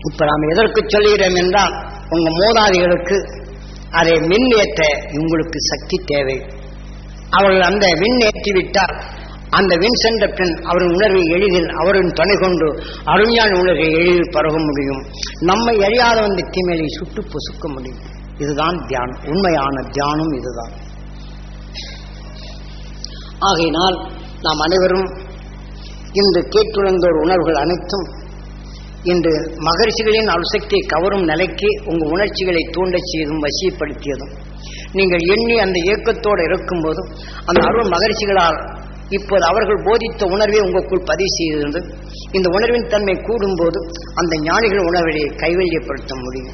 இப்ப நாம் எதற்கு சொல்லுகிறோம் என்றால், உங்க மூதாதைகளுக்கு அதை மின்னேற்ற உங்களுக்கு சக்தி தேவை. அவர்கள் அந்த விண் ஏற்றிவிட்டால் அந்த விண் சென்ற பின் அவரின் உணர்வை எளிதில் அவரின் துணை கொண்டு அருஞான உணர்வை எளிதில் பரவ முடியும். நம்மை அறியாத வந்து தீமையை சுட்டு பொசுக்க முடியும். இதுதான் தியானம். உண்மையான தியானம் இதுதான். ஆகையினால் நாம் அனைவரும் இன்று கேட்டுணர்ந்தோர் உணர்வுகள் அனைத்தும் இன்று மகரிஷிகளின் அருசக்தியை கவரும் நிலைக்கு உங்கள் உணர்ச்சிகளை தூண்டச் செய்தும் வசியப்படுத்தியதும், நீங்கள் எண்ணி அந்த இயக்கத்தோடு இருக்கும் போதும் அந்த அருள் மகரிஷிகளால் இப்போது அவர்கள் போதித்த உணர்வை உங்களுக்குள் பதிவு செய்திருந்து இந்த உணர்வின் தன்மை கூடும்போது அந்த ஞானிகள் உணர்வை கைவல்யப்படுத்த முடியும்.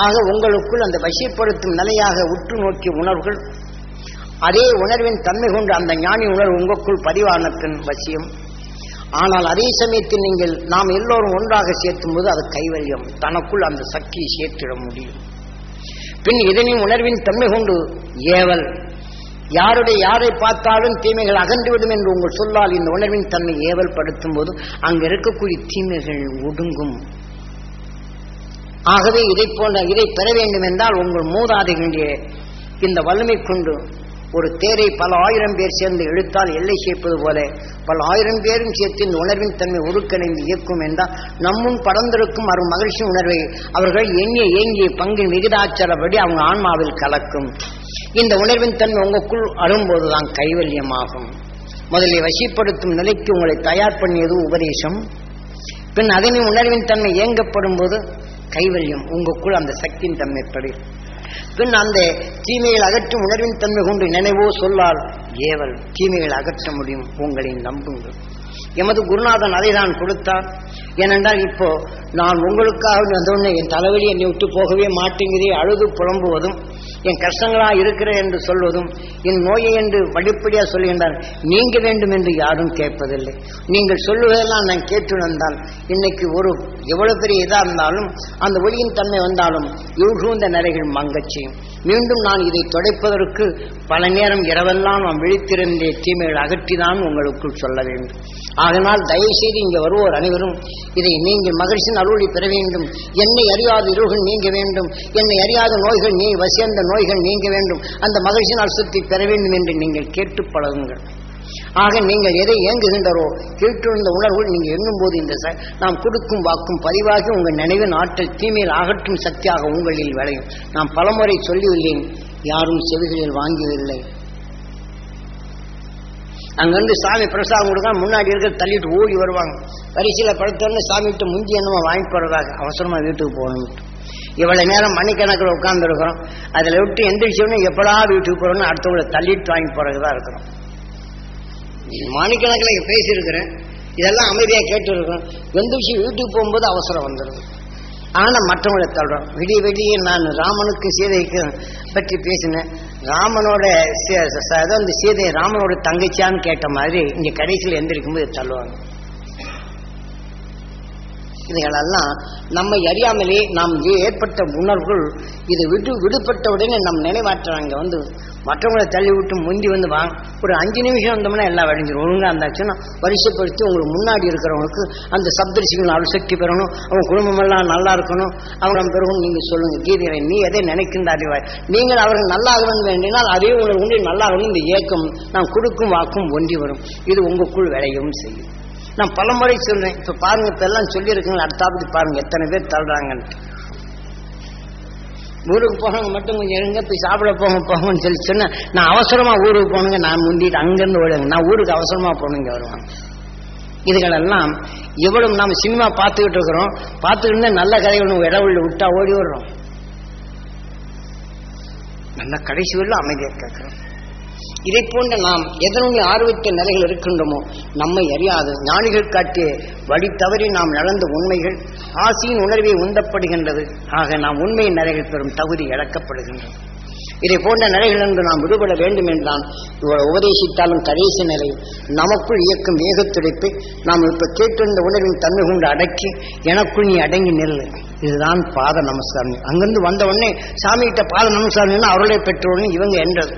ஆக உங்களுக்குள் அந்த வசியப்படுத்தும் நிலையாக உற்று நோக்கிய உணர்வுகள் அதே உணர்வின் தன்மை கொண்டு அந்த ஞானி உணர்வு உங்களுக்குள் பதிவான பின் வசியம். ஆனால் அதே சமயத்தில் நீங்கள் நாம் எல்லோரும் ஒன்றாக சேர்த்தும் போது அது கைவல்யம், தனக்குள் அந்த சக்தியை சேர்த்திட முடியும். பின் இதனின் உணர்வின் தன்மை கொண்டு ஏவல், யாரை பார்த்தாலும் தீமைகள் அகன்றுவிடும் என்று உங்கள் சொல்லால் இந்த உணர்வின் தன்மை ஏவல் படுத்தும் போது அங்கு இருக்கக்கூடிய தீமைகள் ஒடுங்கும். ஆகவே இதை பெற வேண்டும் என்றால் உங்கள் மூதாதைகளுடைய இந்த வலிமை கொண்டு ஒரு தேரை பல ஆயிரம் பேர் சேர்ந்து இழுத்தால் எல்லை சேர்ப்பது போல பல ஆயிரம் பேரும் சேர்த்து இந்த உணர்வின் தன்மை ஒடுக்கணைந்து இயக்கும் என்றால் நம்மும் படர்ந்திருக்கும் அரும் மகிழ்ச்சி உணர்வை அவர்கள் ஏங்கிய பங்கின் விகிதாச்சாரப்படி அவங்க ஆன்மாவில் கலக்கும். இந்த உணர்வின் தன்மை உங்களுக்குள் அரும்போதுதான் கைவல்யமாகும். முதலில் வசிப்படுத்தும் நிலைக்கு உங்களை தயார் பண்ணியது உபதேசம். பின் அதனின் உணர்வின் தன்மை இயங்கப்படும் போது கைவல்யம் உங்களுக்குள் அந்த சக்தியின் தன்மை படும். பின் அந்த தீமைகள் அகற்றும் உணர்வின் தன்மை கொண்டு நினைவோ சொல்லால் ஏவல் தீமைகள் அகற்ற முடியும். உங்களை நம்புங்கள். எமது குருநாதன் அதை தான் கொடுத்தார். ஏனென்றால் இப்போ நான் உங்களுக்காக வந்தோடனே என் தலைவலி என்னை விட்டு போகவே மாட்டேங்கிறே அழுது புலம்புவதும் என் கஷ்டங்களா இருக்கிறேன் என்று சொல்வதும் என் நோயை என்று வழிப்படியா சொல்லுகின்றார். நீங்க வேண்டும் என்று யாரும் கேட்பதில்லை. நீங்கள் சொல்லுவதெல்லாம் நான் கேட்டுணர்ந்தால் இன்னைக்கு ஒரு எவ்வளவு பெரிய இதா இருந்தாலும் அந்த ஒளியின் தன்மை வந்தாலும் யூகூந்த நிலைகள் மங்கச் செய்யும். மீண்டும் நான் இதை தொடைப்பதற்கு பல நேரம் இரவெல்லாம் நாம் விழித்திருந்தே தீமைகள் அகற்றிதான் உங்களுக்குள் சொல்ல வேண்டும். அதனால் தயவு செய்து இங்கே வருவோர் அனைவரும் இதை நீங்கள் மகிழ்ச்சியின் அருளை பெற வேண்டும். என்னை அறியாத இருள்கள் நீங்க வேண்டும், என்னை அறியாத நோய்கள் வசியந்த நோய்கள் நீங்க வேண்டும், அந்த மகிழ்ச்சியின் அசுத்தி பெற வேண்டும் என்று நீங்கள் கேட்டு பழகுங்கள். ஆக நீங்கள் எதை இயங்குகின்றோ கேட்டுள்ள உணர்வுகள் நீங்கள் எண்ணும் போது இந்த நாம் கொடுக்கும் வாக்கும் பதிவாகி உங்கள் நினைவின் ஆற்றல் தீமையில் அகற்றும் சக்தியாக உங்களில் விளையும். நான் பலமுறை சொல்லியுள்ளேன், யாரும் செவிகளில் வாங்கியதில்லை. அங்கிருந்து சாமி பிரசாதம் கொடுக்க முன்னாடி இருக்க தள்ளிட்டு ஓடி வருவாங்க. வரிசையில படுத்தோன்னு சாமி விட்டு முந்தி என்னமோ வாங்கி போறதாக அவசரமா வீட்டுக்கு போகணும். இவ்வளவு நேரம் மணிக்கணக்கில் உட்கார்ந்து இருக்கிறோம். அதுல விட்டு எந்திரிச்சோன்னு எப்படா வீட்டுக்கு போறோம்னு அடுத்தவங்களை தள்ளிட்டு வாங்கி போறதுதான் இருக்கிறோம். மணிக்கணக்கில் பேசியிருக்கிறேன், இதெல்லாம் அமைதியா கேட்டு இருக்கிறோம். எந்திரிச்சு வீட்டுக்கு போகும்போது அவசரம் வந்துடும். ஆனா மற்றவங்களை தள்ளுறோம். விடிய நான் ராமனுக்கு சீதைக்கு பற்றி பேசினேன். ராமனோட அந்த சீதை ராமனோட தங்கச்சியான்னு கேட்ட மாதிரி இங்க கடைசியில் எந்திரிக்கும் போது தள்ளுவாங்க. இதுகளெல்லாம் நம்மை அறியாமலே நாம் ஏற்பட்ட உணர்வுகள் இது விடுபட்ட உடனே நம் நினைவாற்றாங்க வந்து மற்றவங்களை தள்ளி விட்டு முந்தி வந்து வாங்க. ஒரு 5 நிமிஷம் வந்தோம்னா எல்லாம் வழிஞ்சிடும். ஒழுங்கா இருந்தாச்சுன்னா வரிசைப்படுத்தி உங்களுக்கு முன்னாடி இருக்கிறவங்களுக்கு அந்த சப்தரிசிகள் அருசக்தி பெறணும், அவங்க குடும்பமெல்லாம் நல்லா இருக்கணும், அவங்க பெறணும். நீங்க சொல்லுங்க கீதையை நீ எதை நினைக்கின்றார் நீங்கள் அவர்கள் நல்லாகணும் வேண்டினால் அதே உங்களை உண்டு நல்லாகணும். இந்த ஏக்கம் நாம் கொடுக்கும் வாக்கும் ஒன்றி வரும். இது உங்களுக்குள் விளையவும் செய்யும். நான் பல முறை சொல்றேன். இப்ப பாருங்க, இப்ப எல்லாம் சொல்லி இருக்குங்க, அடுத்தாப்படி பாருங்க எத்தனை பேர் தள்ளுறாங்கன்னு. ஊருக்கு போகவங்க மட்டும் கொஞ்சம் இருங்க, போய் சாப்பிட போங்கன்னு சொல்லி சொன்ன நான் அவசரமா ஊருக்கு போகணுங்க, நான் முந்திட்டு அங்கிருந்து ஓடுங்க, நான் ஊருக்கு அவசரமா போகணுங்க வருவாங்க. இதுகளெல்லாம் எவ்வளவு நாம சினிமா பார்த்துக்கிட்டு இருக்கிறோம், பார்த்துக்கிட்டு இருந்தா நல்ல கதைகள் இடவுள்ள விட்டா ஓடி வர்றோம். நல்ல கடைசி வரல அமைதியா கேட்கிறோம். இதை போன்ற நாம் எதனுடைய ஆர்வத்த நிலைகள் இருக்கின்றோமோ நம்மை அறியாது ஞானிகள் காட்டிய வழி தவறி நாம் நடந்த உண்மைகள் ஆசையின் உணர்வை உந்தப்படுகின்றது. ஆக நாம் உண்மையின் நிலைகள் பெறும் தகுதி இழக்கப்படுகின்றது. இதை போன்ற நிலைகள் என்று நாம் விடுபட வேண்டும் என்றால் உபதேசித்தாலும் கடைசி நிலை நமக்குள் இயக்கும் வேகத்துடைப்பை நாம் இப்ப கேட்டிருந்த உணர்வின் தன்மை கொண்டு அடக்கி எனக்குள் நீ அடங்கி நெல் இதுதான் பாத நமஸ்காரம். அங்கிருந்து வந்த உடனே சாமி கிட்ட பாத நமஸ்காரம் அவருடைய பெற்றோன்னு இவங்க என்றது.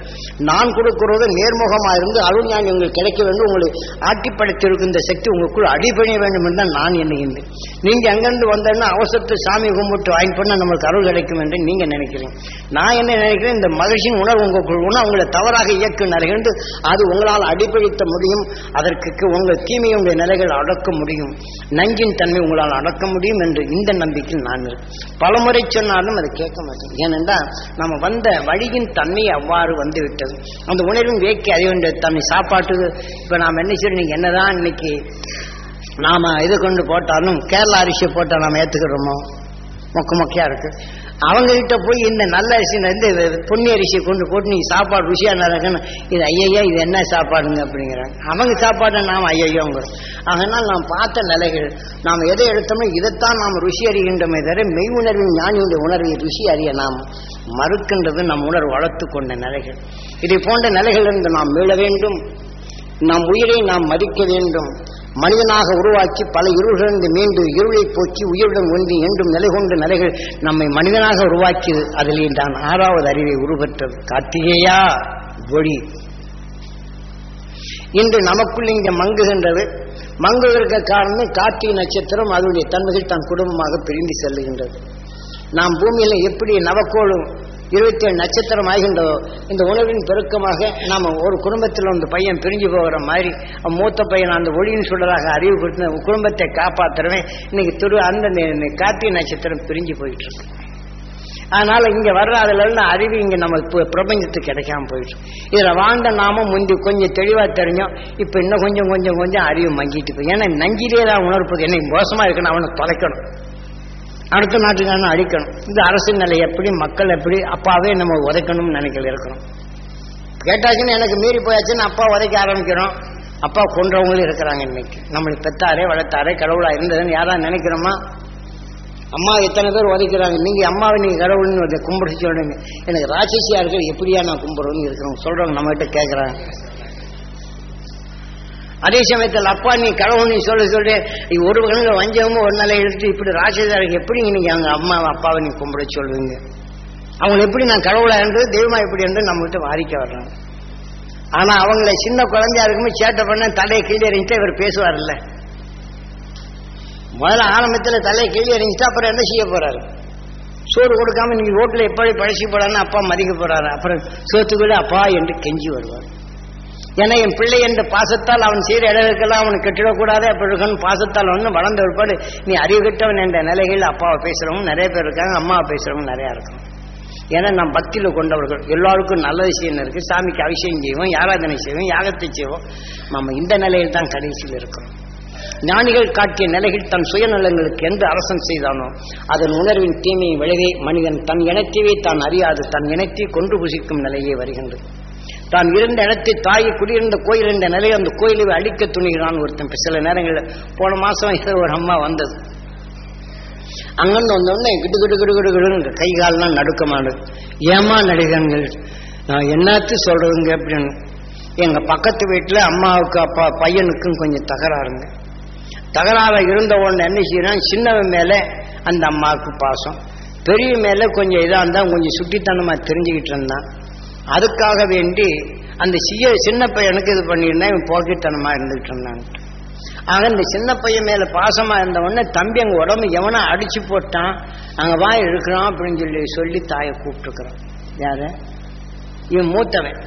நான் கொடுக்கிறது நேர்முகமா இருந்து அருள் ஞானி உங்களுக்கு கிடைக்க வேண்டும், உங்களை ஆட்டிப்படைத்திருக்கும் இந்த சக்தி உங்களுக்குள் அடிபணிய வேண்டும் என்று தான் நான் எண்ணுகின்றேன். நீங்க அங்கிருந்து வந்தோன்னா அவசரத்து சாமி கும்பிட்டு வாங்கி பண்ண நம்மளுக்கு அருள் கிடைக்கும் என்று நீங்க நினைக்கிறீங்க. நான் என்ன நினைக்கிறேன், இந்த மகிழ்ச்சியின் உணர்வு உங்களுக்குள் உங்களை தவறாக இயக்குனார்கள், அது உங்களால் அடிப்படைத்த முடியும். அதற்கு உங்கள் தீமையை உங்களுடைய நிலைகள் அடக்க முடியும், நஞ்சின் தன்மை உங்களால் அடக்க முடியும் என்று இந்த நம்பிக்கையில் நான் இருக்கேன். பலமுறை சொன்னாலும் அதை கேட்க மாட்டேன். ஏனென்றால் நம்ம வந்த வழியின் தன்மை அவ்வாறு வந்து விட்டது. அந்த உணர்வின் வேக்கை அறிய வேண்டிய தன்மை சாப்பாட்டுக்கு இப்ப நாம் என்ன செய்யணும், நீங்க என்னதான் இன்னைக்கு நாம இது கொண்டு போட்டாலும் கேரளா அரிசியை போட்டா நாம ஏத்துக்கிறோமோ, மொக்கையா இருக்கு. அவங்க கிட்ட போய் இந்த நல்ல அரிசி வந்து பொன்னி அரிசியை கொண்டு போட்டு நீங்க சாப்பாடு ருசியா நடக்கணும், இது ஐயா இது என்ன சாப்பாடுங்க அப்படிங்கிறாங்க. அவங்க சாப்பாடை நாம் ஐயோங்கிறோம். அதனால் நாம் பார்த்த நிலைகள் நாம் எதை எடுத்தோமோ இதைத்தான் நாம் ருசி அறிகின்றமே தவிர மெய் உணர்வின் ஞானியுடைய உணர்வை ருசி அறிய நாம் மறுக்கின்றது நம் உணர்வு வளர்த்து கொண்ட நிலைகள். இதை போன்ற நிலைகளிலிருந்து நாம் மீள வேண்டும். நம் உயிரை நாம் மதிக்க வேண்டும். மனிதனாக உருவாக்கி பல இருளிலிருந்து மீண்டு இருளை போக்கி உயிருடன் ஒன்றி என்றும் நிலை கொண்ட நிலைகள் நம்மை மனிதனாக உருவாக்கியது. அதிலே தான் 6வது அறிவை உருவற்றது. கார்த்திகேயா ஒளி இன்று நமக்குள் இங்கே மங்குகின்றது. மங்குவதற்கு காரணம் கார்த்திகை நட்சத்திரம் அதனுடைய தன்மைகள் தான் குடும்பமாக பிரிந்து செல்லுகின்றது. நாம் பூமியில எப்படி நவக்கோளும் 27 நட்சத்திரம் ஆகின்றதோ இந்த உணர்வின் பெருக்கமாக நாம ஒரு குடும்பத்தில் வந்து பையன் பிரிஞ்சு போகிற மாதிரி மூத்த பையன் அந்த ஒளியின் சுடராக அறிவுபடுத்த குடும்பத்தை காப்பாற்றுறவன் இன்னைக்கு அந்த கார்த்திகை நட்சத்திரம் பிரிஞ்சு போயிட்டு இருக்கு. அதனால இங்க வர்ற அதுல இருந்து அறிவு இங்க நம்ம பிரபஞ்சத்துக்கு கிடைக்காம போயிட்டு. இதுல வாழ்ந்த நாம முந்தி கொஞ்சம் தெளிவா தெரிஞ்சோம், இப்ப இன்னும் கொஞ்சம் கொஞ்சம் கொஞ்சம் அறிவு மங்கிட்டு போய். ஏன்னா நஞ்சிலே தான் உணர்ப்பது என்ன மோசமா இருக்குன்னு அவனை தொலைக்கணும், அடுத்த நாட்டுக்கான அழிக்கணும். இந்த அரசு நிலை எப்படி, மக்கள் எப்படி, அப்பாவே நம்ம உதைக்கணும்னு நினைக்கல இருக்கணும். கேட்டாச்சுன்னு எனக்கு மீறி போயாச்சுன்னு அப்பா உதைக்க ஆரம்பிக்கிறோம். அப்பா கொன்றவங்களும் இருக்கிறாங்க. இன்னைக்கு நம்மளுக்கு பெத்தாரே வளர்த்தாரே கடவுளா இருந்ததுன்னு யாராவது நினைக்கிறோமா? அம்மா எத்தனை பேர் உதைக்கிறாங்க. நீங்க அம்மாவை நீங்க கடவுள்னு கும்பிட சொல்றீங்க. எனக்கு ராட்சசியா இருக்கிற எப்படியா நான் கும்பிடுறோன்னு இருக்கிறோம் சொல்றவங்க நம்ம கிட்ட கேட்கறாங்க. அதே சமயத்தில் அப்பா நீ கடவுள் நீ சொல்ல ஒரு கணக்கு வஞ்சகமும் ஒரு நாளை எடுத்து இப்படி ராட்சசாருக்கு எப்படி நீங்க அவங்க அம்மா அப்பாவை நீ கும்பிட சொல்லுவீங்க? அவங்க எப்படி நான் கடவுளா என்று தெய்வமா எப்படி என்று நம்ம கிட்ட வாரிக்க வர்றாங்க. ஆனா அவங்கள சின்ன குழந்தையா இருக்கும்போது சேட்டை பண்ண தலையை கீழே எறிஞ்சிட்டு இவர் பேசுவார் இல்ல. முதல்ல ஆரம்பத்தில் தலையை கீழே எறிஞ்சிட்டு அப்புறம் என்ன செய்ய போறாரு? சோறு கொடுக்காம நீங்க ரோட்ல எப்படி பழசி போடான்னு அப்பா மதிக்க போறாரு. அப்புறம் சோத்துக்குள்ள அப்பா என்று கெஞ்சி வருவார். ஏன்னா என் பிள்ளை என்ற பாசத்தால் அவன் செய்கிற இடங்களுக்கெல்லாம் அவனுக்கு கெட்டிடக்கூடாது அப்படி இருக்கணும். பாசத்தால் வந்து வளர்ந்த ஒருபாடு நீ அறிவு கெட்டவன் என்ற நிலைகளில் அப்பாவை பேசுறவங்க நிறைய பேர் இருக்காங்க, அம்மாவை பேசுறவங்க நிறையா இருக்கும். ஏன்னா நாம் பக்தியில் கொண்டவர்கள் எல்லாருக்கும் நல்ல விஷயம் இருக்கு. சாமிக்கு அபிஷேகம் செய்வோம், ஆராதனை செய்வோம், யாகத்தை செய்வோம். நம்ம இந்த நிலையில் தான் கடைசியில் இருக்கிறோம். ஞானிகள் காட்டிய நிலைகள் தன் சுயநலங்களுக்கு எந்த அரசன் செய்தானோ அதன் உணர்வின் தீமையை விளைவே மனிதன் தன் இனத்தையே தான் அறியாது தன் இனத்தை கொன்று புசிக்கும் நிலையே வருகின்றது. தான் இருந்த இடத்தை தாயை குடியிருந்த கோயில் என்ற நிலையை அந்த கோயிலை அழிக்க துணிகிறான் ஒருத்தன். சில நேரங்களில் போன மாசம் ஒரு அம்மா வந்தது. அங்கிருந்து வந்தோடனே கிடு கிடு கிடு கிடு கிடுங்க கை கால்லாம் நடுக்கமானது. ஏமா நடிகங்கள் நான் என்னத்து சொல்றதுங்க அப்படின்னு. எங்க பக்கத்து வீட்டுல அம்மாவுக்கு அப்பா பையனுக்கும் கொஞ்சம் தகராறுங்க. தகராறு இருந்த உடனே என்ன செய்யறான், சின்னவன் மேல அந்த அம்மாவுக்கு பாசம், பெரிய மேல கொஞ்சம் இதா இருந்தா கொஞ்சம் சுட்டித்தனமா தெரிஞ்சுக்கிட்டு இருந்தான். அதுக்காக வேண்டி அந்த சின்ன பையனுக்கு இது பண்ணியிருந்தா இவன் போக்கித்தனமா இருந்துகிட்டு இருந்தான். ஆக இந்த சின்ன பையன் மேல பாசமா இருந்த உடனே தம்பி அங்க உடம்பு எவனா அடிச்சு போட்டான், அங்க வாய் இருக்கிறான் அப்படின்னு சொல்லி தாயை கூப்பிட்டுருக்கிறான். யாரு? இவன் மூத்தவன்.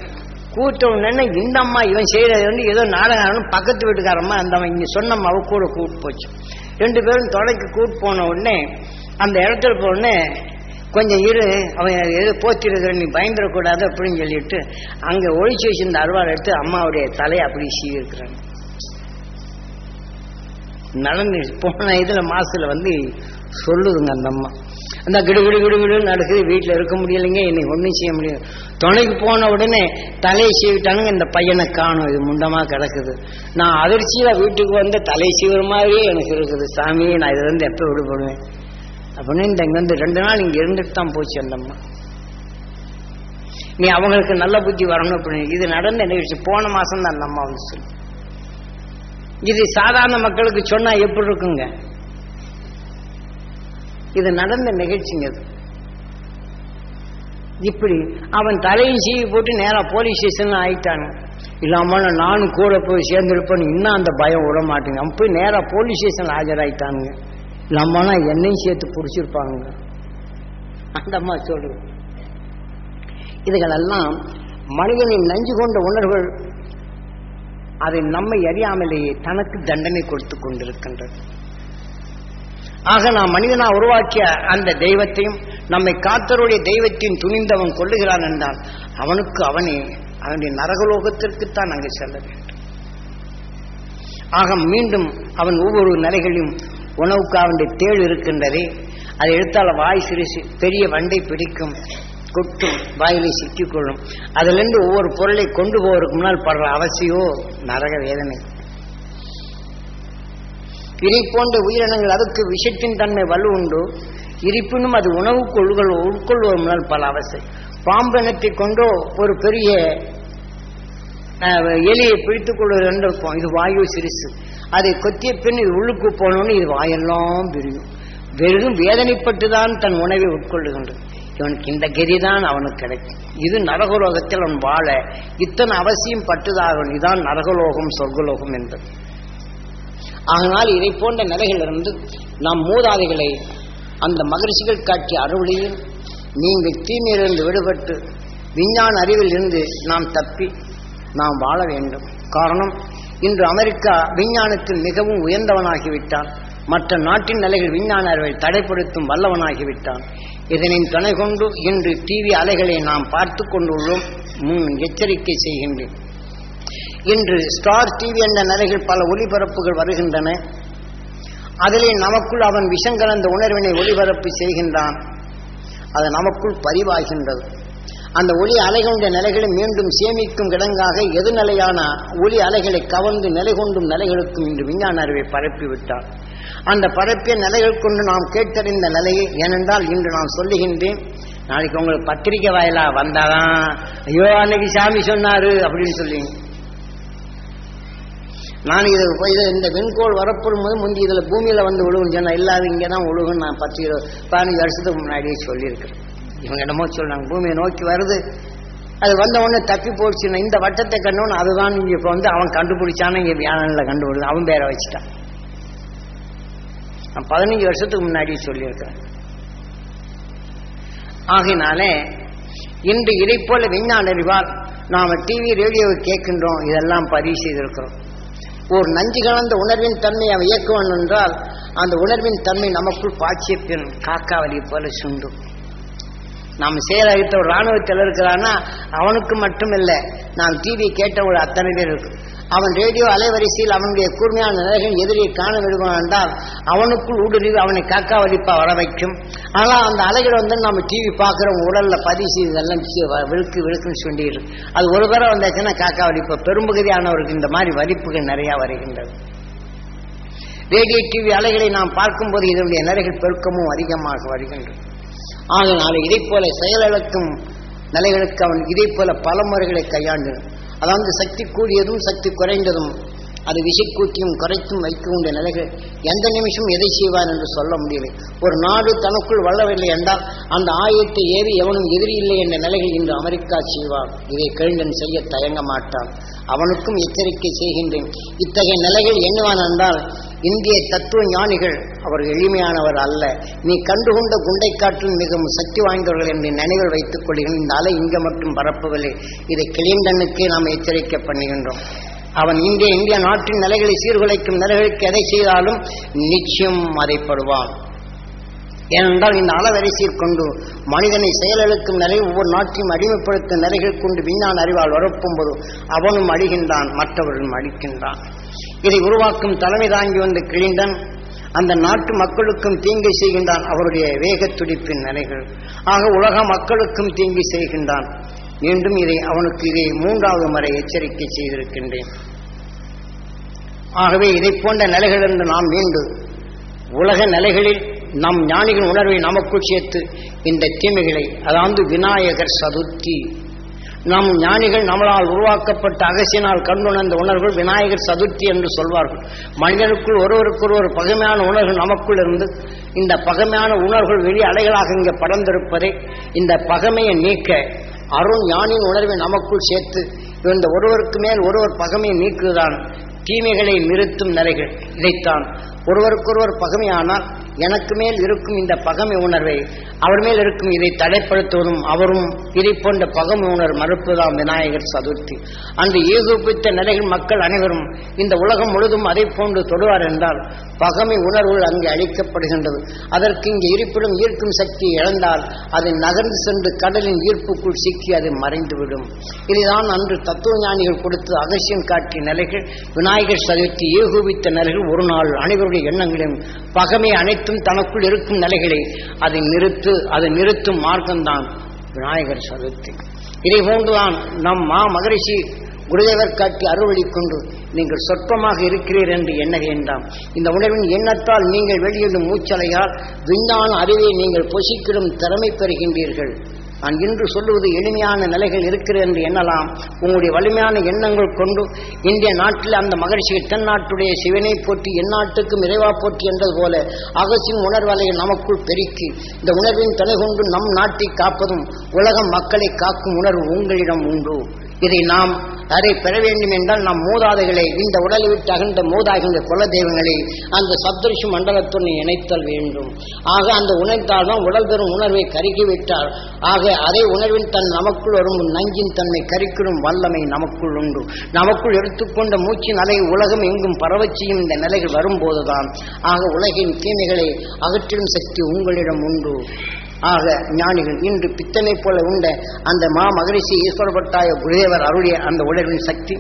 கூட்ட உடனே இந்த அம்மா இவன் செய்யறது வந்து ஏதோ நாடகம் பக்கத்து வீட்டுக்காரம்மா அந்த அவன் இங்க சொன்ன அம்மாவை கூட கூப்பிட்டு போச்சு. 2 பேரும் தொலைக்கு கூப்பிட்டு போன உடனே அந்த இடத்துல போனே கொஞ்சம் இரு அவன் எது போத்திருக்கிற நீ பயந்துடக்கூடாது அப்படின்னு சொல்லிட்டு அங்க ஒழிச்சு வச்சிருந்த அருவாள் எடுத்து அம்மாவுடைய தலையை அப்படி சீவி இருக்கிறாங்க. நடந்து போன இதுல மாசத்துல வந்து சொல்லுதுங்க அந்த அம்மா. அந்த கிடு கிடு கிடு கிடு நடக்குது, வீட்டுல இருக்க முடியலைங்க, இன்னைக்கு ஒன்றும் செய்ய முடியாது. துணைக்கு போன உடனே தலையை சீவிட்டானுங்க. இந்த பையனை காணும், இது முண்டமா கிடக்குது. நான் அதிர்ச்சியில வீட்டுக்கு வந்து தலை சீவுற மாதிரியே எனக்கு இருக்குது. சாமியை நான் இதுல இருந்து எப்ப விடுபடுவேன் அப்படின்னு இந்த இங்க வந்து 2 நாள் இங்க இருந்துட்டு தான் போச்சு அந்த அம்மா. நீ அவங்களுக்கு நல்ல புத்தி வரணும் அப்படின்னு இது நடந்த நிகழ்ச்சி. போன மாசம் தான் அந்த அம்மா வந்து சொல்லு. இது சாதாரண மக்களுக்கு சொன்னா எப்படி இருக்குங்க? இது நடந்த நிகழ்ச்சிங்க. இப்படி அவன் தலையும் சீவி போட்டு நேரா போலீஸ் ஸ்டேஷன் ஆயிட்டாங்க. இல்லாம நானும் கூட போய் சேர்ந்துருப்பேன், இன்னும் அந்த பயம் விட மாட்டேங்க. அவன் போய் நேரா போலீஸ் ஸ்டேஷன் ஆஜராயிட்டானுங்க. இல்லாமனா என்னையும் சேர்த்து பிடிச்சிருப்பாங்க. அந்த அம்மா சொல்றது. இதுகளெல்லாம் மனிதனின் நஞ்சு கொண்ட உணர்வுகள் அதை நம்மை அறியாமலேயே தனக்கு தண்டனை கொடுத்து கொண்டிருக்கின்றது. ஆக நாம் மனிதனா உருவாக்கிய அந்த தெய்வத்தையும் நம்மை காத்தருடைய தெய்வத்தையும் துணிந்தவன் கொள்ளுகிறான் என்றால் அவனுக்கு அவனே அவனுடைய நரகலோகத்திற்குத்தான் அங்கு செல்ல வேண்டும். ஆக மீண்டும் அவன் ஒவ்வொரு நிலைகளிலும் உணவுக்கு அவனுடைய தேள் இருக்கின்றதே, அதை எடுத்தால் வாய் சிரிச்சு பெரிய வண்டை பிடிக்கும், கொட்டும், வாயிலை சிக்கிக்கொள்ளும். அதிலிருந்து ஒவ்வொரு பொருளை கொண்டு போவதற்கு முன்னால் படுற அவசியோ நரக வேதனை. இதை போன்ற உயிரினங்கள் அதுக்கு விஷத்தின் தன்மை வலு உண்டு. இருப்பினும் அது உணவுக்கு உட்கொள்வது முன்னால் பல அவசியம். பாம்பினத்தை கொண்டோ ஒரு பெரிய எலியை பிடித்துக் கொள்வது என்று இருக்கும். இது வாயு சிரிசு. அதை கொத்திய பின் இது உள்ளுக்கு போனோன்னு இது வாயெல்லாம் விரியும். வெறும் வேதனைப்பட்டுதான் தன் உணவை உட்கொள்ளுகின்றது. இவனுக்கு இந்த கதிதான் அவனுக்கு கிடைக்கும். இது நரகலோகத்தில் அவன் வாழ இத்தனை அவசியம் பட்டுதாகவன். இதுதான் நரகலோகம் சொர்க்கலோகம் என்பது. ஆனால் இதை போன்ற நிலைகளிலிருந்து நாம் மூதாதைகளை அந்த மகரிஷிகள் காட்டிய அருளில் நீங்கள் தீமையிலிருந்து விடுபட்டு விஞ்ஞான அறிவில் இருந்து நாம் தப்பி நாம் வாழ வேண்டும். காரணம், இன்று அமெரிக்கா விஞ்ஞானத்தில் மிகவும் உயர்ந்தவனாகிவிட்டான். மற்ற நாட்டின் நிலைகள் விஞ்ஞான அறிவை தடைப்படுத்தும் வல்லவனாகிவிட்டான். இதனின் துணை கொண்டு இன்று டிவி அலைகளை நாம் பார்த்து கொண்டுள்ளோம். எச்சரிக்கை செய்கின்றேன். இன்று ஸ்டார் டிவி என்ற நிலைகள் பல ஒளிபரப்புகள் வருகின்றன. அதிலே நமக்குள் அவன் விஷம் கலந்த உணர்வினை ஒளிபரப்பு செய்கின்றான். அது நமக்குள் பதிவாகின்றது. அந்த ஒளி அலைகளுடைய நிலைகளை மீண்டும் சேமிக்கும் கிடங்காக எதிர்நிலையான ஒளி அலைகளை கவர்ந்து நிலை கொண்டும் நிலைகளுக்கும் இன்று விஞ்ஞான அறிவை பரப்பிவிட்டார். அந்த பரப்பிய நிலைகள் கொண்டு நாம் கேட்டறிந்த நிலையை, ஏனென்றால் இன்று நான் சொல்லுகின்றேன், நாளைக்கு உங்களுக்கு பத்திரிக்கை வாயிலா வந்தாதான் ஐயோ அன்னைக்கு சாமி சொன்னாரு அப்படின்னு சொல்லி. நான் இது இந்த வெண்கோள் வரப்படும் போது முந்தி இதுல பூமியில வந்து விழுகுன்னு சொன்னா இல்லாத இங்கதான் விழுகுன்னு நான் 10-15 வருஷத்துக்கு முன்னாடியே சொல்லியிருக்கிறேன். இவங்க என்னமோ சொல்றாங்க பூமியை நோக்கி வருது, அது வந்த உடனே தப்பி போடுச்சுன்னா இந்த வட்டத்தை கண்டவன் அதுதான் இங்க இப்ப வந்து அவன் கண்டுபிடிச்சான இங்க வியாழன்ல கண்டுபிடிச்சு அவன் பேரை வச்சுட்டான். நான் 15 வருஷத்துக்கு முன்னாடியே சொல்லியிருக்கிறேன். ஆகினாலே இன்று இதை போல விஞ்ஞான அறிவால் நாம டிவி ரேடியோவை கேட்கின்றோம், இதெல்லாம் பதிவு செய்திருக்கிறோம். ஒரு நஞ்சு கலந்த உணர்வின் தன்மை அவன் இயக்குவன் என்றால் அந்த உணர்வின் தன்மை நமக்குள் பாய்ச்சிய பின் காக்காவலி போல சுண்டும். நாம் செயலளித்த ஒரு இராணுவத்தில் இருக்கிறான்னா அவனுக்கு மட்டும் இல்லை, நாம் டிவி கேட்டவங்க அத்தனை பேர் இருக்கு. அவன் ரேடியோ அலைவரிசையில் அவனுடைய கூர்மையான நிலைகள் எதிரியை காண விடுவான் என்றால் அவனுக்குள் ஊடுருவி அவனை காக்கா வலிப்பா வர வைக்கும். ஆனால் அந்த அலைகள் வந்து நம்ம டிவி பார்க்குறவங்க உடல்ல பதிச்சு இதெல்லாம் விழுக்குன்னு சொல்லிடு. அது ஒரு தடவை வந்தாச்சுன்னா காக்கா வலிப்பா. பெரும்பகுதியானவருக்கு இந்த மாதிரி வலிப்புகள் நிறைய வருகின்றது. ரேடியோ டிவி அலைகளை நாம் பார்க்கும்போது இதனுடைய நிலைகள் பெருக்கமும் அதிகமாக வருகின்றது. ஆகினால இதை போல செயலிழக்கும் நிலைகளுக்கு அவன் இதை போல பல முறைகளை கையாண்டு, அதாவது சக்தி கூடியதும் சக்தி குறைந்ததும் அது விசை கூட்டியும் குறைத்தும் வைக்கக்கூடிய நிலைகள் எந்த நிமிஷம் எதை செய்வான் என்று சொல்ல முடியலை. ஒரு நாடு தனக்குள் வல்லவில்லை என்றால் அந்த ஆயுதத்தை ஏறி எவனும் எதிரி இல்லை என்ற நிலைகள் இன்று அமெரிக்கா செய்வான். இதை கழிந்தன் செய்ய தயங்க மாட்டான். அவனுக்கும் எச்சரிக்கை செய்கின்றேன். இத்தகைய நிலைகள் என்னவான் என்றால் இந்திய தத்துவ ஞானிகள் அவர்கள் எளிமையானவர் அல்ல. நீ கண்டுகொண்ட குண்டை காற்றில் மிகவும் சக்தி வாய்ந்தவர்கள் என்று நினைவில் வைத்துக் கொள்கிறேன். இந்த அலை இங்க மட்டும் பரப்பவில்லை. இதை கிளிண்டனுக்கே நாம் எச்சரிக்கை பண்ணுகின்றோம். அவன் இந்திய நாட்டின் நிலைகளை சீர்குலைக்கும் நிலைகளுக்கு எதை செய்தாலும் நிச்சயம் அதைப்படுவான். ஏனென்றால் இந்த அளவரிசையை கொண்டு மனிதனை செயலெழுக்கும் நிலை ஒவ்வொரு நாட்டையும் அடிமைப்படுத்தும் நிலைகள் கொண்டு விஞ்ஞான அறிவால் வரப்பும் போது அவனும் அழிகின்றான், மற்றவர்களும் அழிக்கின்றான். இதை உருவாக்கும் தலைமை தாங்கி வந்த கிளிண்டன் அந்த நாட்டு மக்களுக்கும் தீங்கை செய்கின்றான். அவருடைய வேக துடிப்பின் நிலைகள் ஆக உலக மக்களுக்கும் தீங்கை செய்கின்றான். மீண்டும் அவனுக்கு இதை 3வது முறை எச்சரிக்கை செய்திருக்கின்றேன். ஆகவே இதை போன்ற நிலைகளிலிருந்து நாம் மீண்டு உலக நிலைகளில் நம் ஞானிகள் உணர்வை நமக்குள் சேர்த்து இந்த தீமைகளை, அதாவது விநாயகர் சதுர்த்தி நம் ஞானிகள் நம்மளால் உருவாக்கப்பட்ட அகசியனால் கண்டுணர்ந்த உணர்வுகள் விநாயகர் சதுர்த்தி என்று சொல்வார்கள். மனிதனுக்குள் ஒருவருக்கொருவர் பகைமையான உணர்வுகள் நமக்குள் இருந்து இந்த பகைமையான உணர்வுகள் வெளி அலைகளாக இங்கே படர்ந்திருப்பதை இந்த பகைமையை நீக்க அருண் ஞானியின் உணர்வை நமக்குள் சேர்த்து இந்த ஒருவருக்கு மேல் ஒருவர் பகைமையை நீக்குதான் தீமைகளை நிறுத்தும் நிலைகள். இதைத்தான் ஒருவருக்கொருவர் பகைமையானால் எனக்கு மேல் இருக்கும் இந்த பகைமை உணர்வை அவர் மேல் இருக்கும் இதை தடைப்படுத்துவதும் அவரும் இதை போன்ற பகைமை உணர்வு மறுப்பதாம் விநாயகர் சதுர்த்தி. அன்று ஏகோபித்த நிலைகள் மக்கள் அனைவரும் இந்த உலகம் முழுதும் அதை போன்று தொடுவார் என்றால் பகைமை உணர்வுகள் அங்கே அளிக்கப்படுகின்றது. அதற்கு இங்கே இருப்பிடம் ஈர்க்கும் சக்தியை இழந்தால் அதை நகர்ந்து சென்று கடலின் ஈர்ப்புக்குள் சிக்கி அது மறைந்துவிடும். இதுதான் அன்று தத்துவ ஞானிகள் கொடுத்து அகசியம் காட்டிய நிலைகள். விநாயகர் சதுர்த்தி ஏகோபித்த நிலைகள் ஒரு நாள் அனைவருடைய எண்ணங்களையும் பகைமை அனைத்தும் தனக்குள் இருக்கும் நிலைகளை அதை நிறுத்தும் மார்க்கம்தான் விநாயகர் சதுர்த்தி. இதை போன்றுதான் நம் மகரிஷி குருதேவர் காட்டி அருள்வழி கொண்டு நீங்கள் சொற்பமாக இருக்கிறீர் என்று எண்ண வேண்டாம். இந்த உணர்வின் எண்ணத்தால் நீங்கள் வெளியிடும் மூச்சலையால் விஞ்ஞான அறிவை நீங்கள் பொசிக்கிடும் திறமை பெறுகின்றீர்கள். நான் இன்று சொல்லுவது எளிமையான நிலைகள் இருக்கிறது என்று எண்ணலாம். உங்களுடைய வலிமையான எண்ணங்கள் கொண்டு இந்திய நாட்டில் அந்த மகிழ்ச்சியை தென்னாட்டுடைய சிவனை போற்றி எந்நாட்டுக்கும் இறைவா போற்றி என்றது போல அகசின் உணர்வலையை நமக்குள் பெருக்கி இந்த உணர்வின் தலை கொண்டு நம் நாட்டை காப்பதும் உலக மக்களை காக்கும் உணர்வு உங்களிடம் உண்டு. இதை நாம் அதை பெற வேண்டும் என்றால் நம் மூதாதைகளை இந்த உடலை விட்டு அகன்ற மூதாகின்ற குல தெய்வங்களை அந்த சப்தரிஷி மண்டலத்துடன் இணைத்தல் வேண்டும். ஆக அந்த உணர்ந்தால் தான் உடல் பெறும் உணர்வை கருகிவிட்டார். ஆக அதே உணர்வின் நமக்குள் வரும் நஞ்சின் தன்மை கரிக்கிடும் வல்லமை நமக்குள் உண்டு. நமக்குள் எடுத்துக்கொண்ட மூச்சின் அலை உலகம் எங்கும் பரவச்சியும் இந்த நிலைகள் வரும்போதுதான் ஆக உலகின் தீமைகளை அகற்றிடும் சக்தி உங்களிடம் உண்டு. ஆக ஞானிகள் இன்று பித்தனை போல உண்ட அந்த மகரிஷி ஈஸ்வரபட்டாய குருதேவர் அருளிய அந்த உணர்வின் சக்தி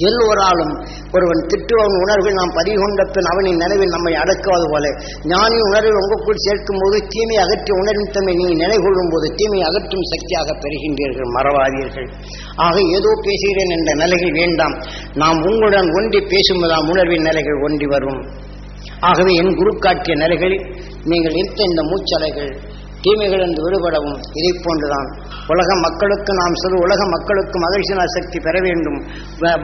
எல்லோராலும் ஒருவன் திட்டுவன் உணர்வில் நாம் பதிவு கொண்ட பின் அவனின் நினைவில் நம்மை அடக்குவது போல ஞானி உணர்வில் உங்களுக்குள் சேர்க்கும் போது தீமை அகற்றிய உணர்வின் தன்மை நீங்கள் நினைகொள்ளும் போது தீமை அகற்றும் சக்தியாக பெறுகின்றீர்கள், மறவாதீர்கள். ஆக ஏதோ பேசுகிறேன் என்ற நிலைகள் வேண்டாம். நாம் உங்களுடன் ஒன்றி பேசும்போதாம் உணர்வின் நிலைகள் ஒன்றி வரும். ஆகவே என் குரு காட்டிய நிலைகளில் நீங்கள் இந்த மூச்சலைகள் தீமைகளிலிருந்து விடுபடவும் இதை போன்றுதான் உலக மக்களுக்கு நாம் உலக மக்களுக்கு மகிழ்ச்சியான சக்தி பெற வேண்டும்.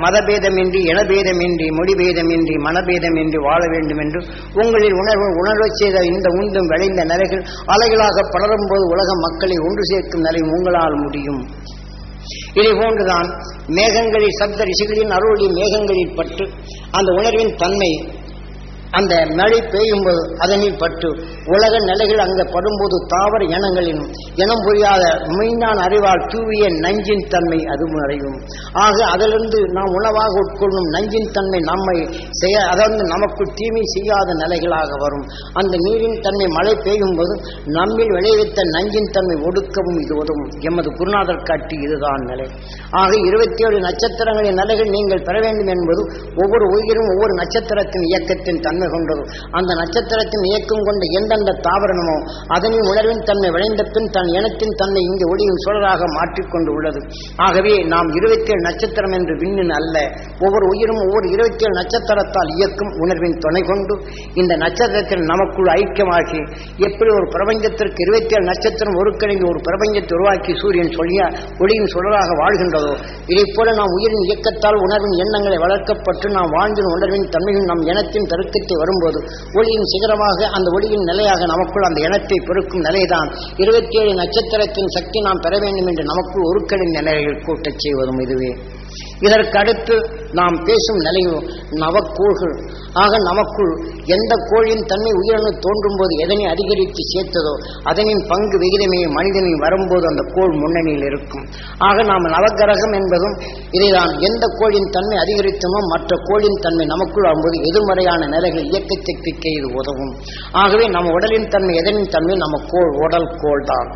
மதபேதமின்றி இனபேதமின்றி மொழிபேதமின்றி மனபேதமின்றி வாழ வேண்டும் என்று உங்களில் உணர்வு செய்த இந்த உந்தும் விளைந்த நிலைகள் அலைகளாக பலரும் போது உலக மக்களை ஒன்று சேர்க்கும் நிலை உங்களால் முடியும். இதை போன்றுதான் மேகங்களில் சப்த ரிஷிகளின் அருளி மேகங்களில் பட்டு அந்த உணர்வின் தன்மை அந்த மழை பெய்யும் போது அதனில் பட்டு உலக நிலைகள் அங்கே படும்போது தாவர இனங்களின் இனம் புரியாத மெய்ஞான அறிவால் தூவிய நஞ்சின் தன்மை அதுவும் அடையும். ஆக அதிலிருந்து நாம் உணவாக உட்கொள்ளும் நஞ்சின் தன்மை நம்மை அதாவது நமக்குள் தீமை செய்யாத நிலைகளாக வரும். அந்த நீரின் தன்மை மழை பெய்யும் போது நம்மில் விளைவித்த நஞ்சின் தன்மை ஒடுக்கவும் இது உதவும். எமது குருநாதர் காட்டி இதுதான் நிலை. ஆக 27 நட்சத்திரங்களின் நிலைகள் நீங்கள் பெற வேண்டும் என்பது ஒவ்வொரு உயிரும் ஒவ்வொரு நட்சத்திரத்தின் இயக்கத்தின் தன்மை கொண்டது. அந்த நட்சத்திரத்தின் இயக்கம் கொண்ட எந்தெந்த தாவரமோ அதனின் உணர்வின் தன்மை விளைந்த பின் தன் இனத்தின் தன்னை இங்கே ஒளியின் சுடராக மாற்றிக்கொண்டு உள்ளது. ஆகவே நாம் 27 நட்சத்திரம் என்று விண்ணின் அல்ல, ஒவ்வொரு உயிரும் ஒவ்வொரு 27 நட்சத்திரத்தால் இயக்கும் உணர்வின் துணை கொண்டு இந்த நட்சத்திரத்தில் நமக்குள் ஐக்கியமாகி எப்படி ஒரு பிரபஞ்சத்திற்கு 27 நட்சத்திரம் ஒருங்கிணைந்து ஒரு பிரபஞ்சத்தை உருவாக்கி சூரியன் சொல்லிய ஒளியின் சுடராக வாழ்கின்றதோ இதை போல நாம் உயிரின் இயக்கத்தால் உணர்வின் எண்ணங்களை வளர்க்கப்பட்டு நாம் வாழ்ந்தின் உணர்வின் தன்மையும் நம் இனத்தின் தருக்கத்தை வரும்போது ஒளியின் சிகரமாக அந்த ஒளியின் நிலையாக நமக்குள் அந்த இனத்தை பெருக்கும் நிலைதான் 27 நட்சத்திரத்தின் சக்தி நாம் பெற வேண்டும் என்று நமக்குள் ஒருக்கடின் நிலைகள் கூட்டச் செய்வதும் இதுவே. இதற்கு அடுத்து நாம் பேசும் நிலையோ நவக்கோள்கள். ஆக நமக்குள் எந்த கோளின் தன்மை உயிரணு தோன்றும் போது எதனை அதிகரித்து சேர்த்ததோ அதனின் பங்கு விகிதமே மனிதனின் வரும்போது அந்த கோள் முன்னணியில் இருக்கும். ஆக நாம் நவகிரகம் என்பதும் இதைதான் எந்த கோளின் தன்மை அதிகரித்தமோ மற்ற கோளின் தன்மை நமக்குள் வரும்போது எதிர்மறையான நிலைகள் இயக்க சக்திக்கு இது உதவும். ஆகவே நம்ம உடலின் தன்மை எதனின் தன்மை நம்ம உடல் கோள் தான்.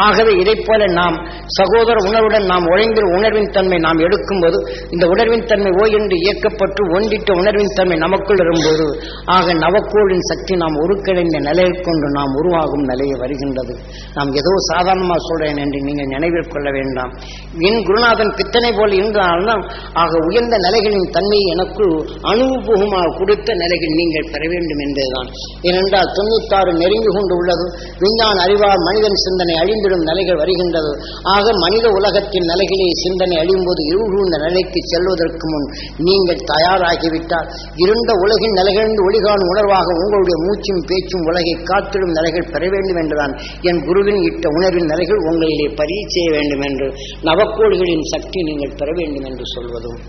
ஆகவே இதை போல நாம் சகோதர உணர்வுடன் நாம் ஒழுங்கிற உணர்வின் தன்மை நாம் எடுக்கும்போது இந்த உணர்வின் தன்மை என்று இயக்கப்பட்டு ஒன்றிட்ட உணர்வின் தன்மை நமக்குள் வரும்போது ஆக நவக்கோளின் சக்தி நாம் ஒருங்கிணைந்த நிலையை கொண்டு நாம் உருவாகும் நிலையை வருகின்றது. நாம் ஏதோ சாதாரணமாக சொல்றேன் என்று நீங்கள் நினைவில் கொள்ள வேண்டாம். என் குருநாதன் பித்தனை போல் இருந்தால்தான் ஆக உயர்ந்த நிலைகளின் தன்மையை எனக்கு அனுபவமாக கொடுத்த நிலைகள் நீங்கள் பெற வேண்டும் என்பதுதான். ஏனென்றால் 96 நெருங்கி கொண்டு உள்ளது. விஞ்ஞான அறிவால் மனிதன் சிந்தனை அழிந்து அழிந்திடும் நிலைகள் வருகின்றது. ஆக மனித உலகத்தின் நிலைகளே சிந்தனை அழியும்போது இருந்த நிலைக்கு செல்வதற்கு முன் நீங்கள் தயாராகிவிட்டால் இருண்ட உலகின் நிலைகளிலிருந்து ஒளிகாணும் உணர்வாக உங்களுடைய மூச்சும் பேச்சும் உலகை காத்திடும் நிலைகள் பெற வேண்டும் என்றுதான் என் குருவின் இட்ட உணர்வின் நிலைகள் உங்களிலே பதிவு செய்ய வேண்டும் என்று நவக்கோள்களின் சக்தி நீங்கள் பெற வேண்டும் என்று சொல்வதும்,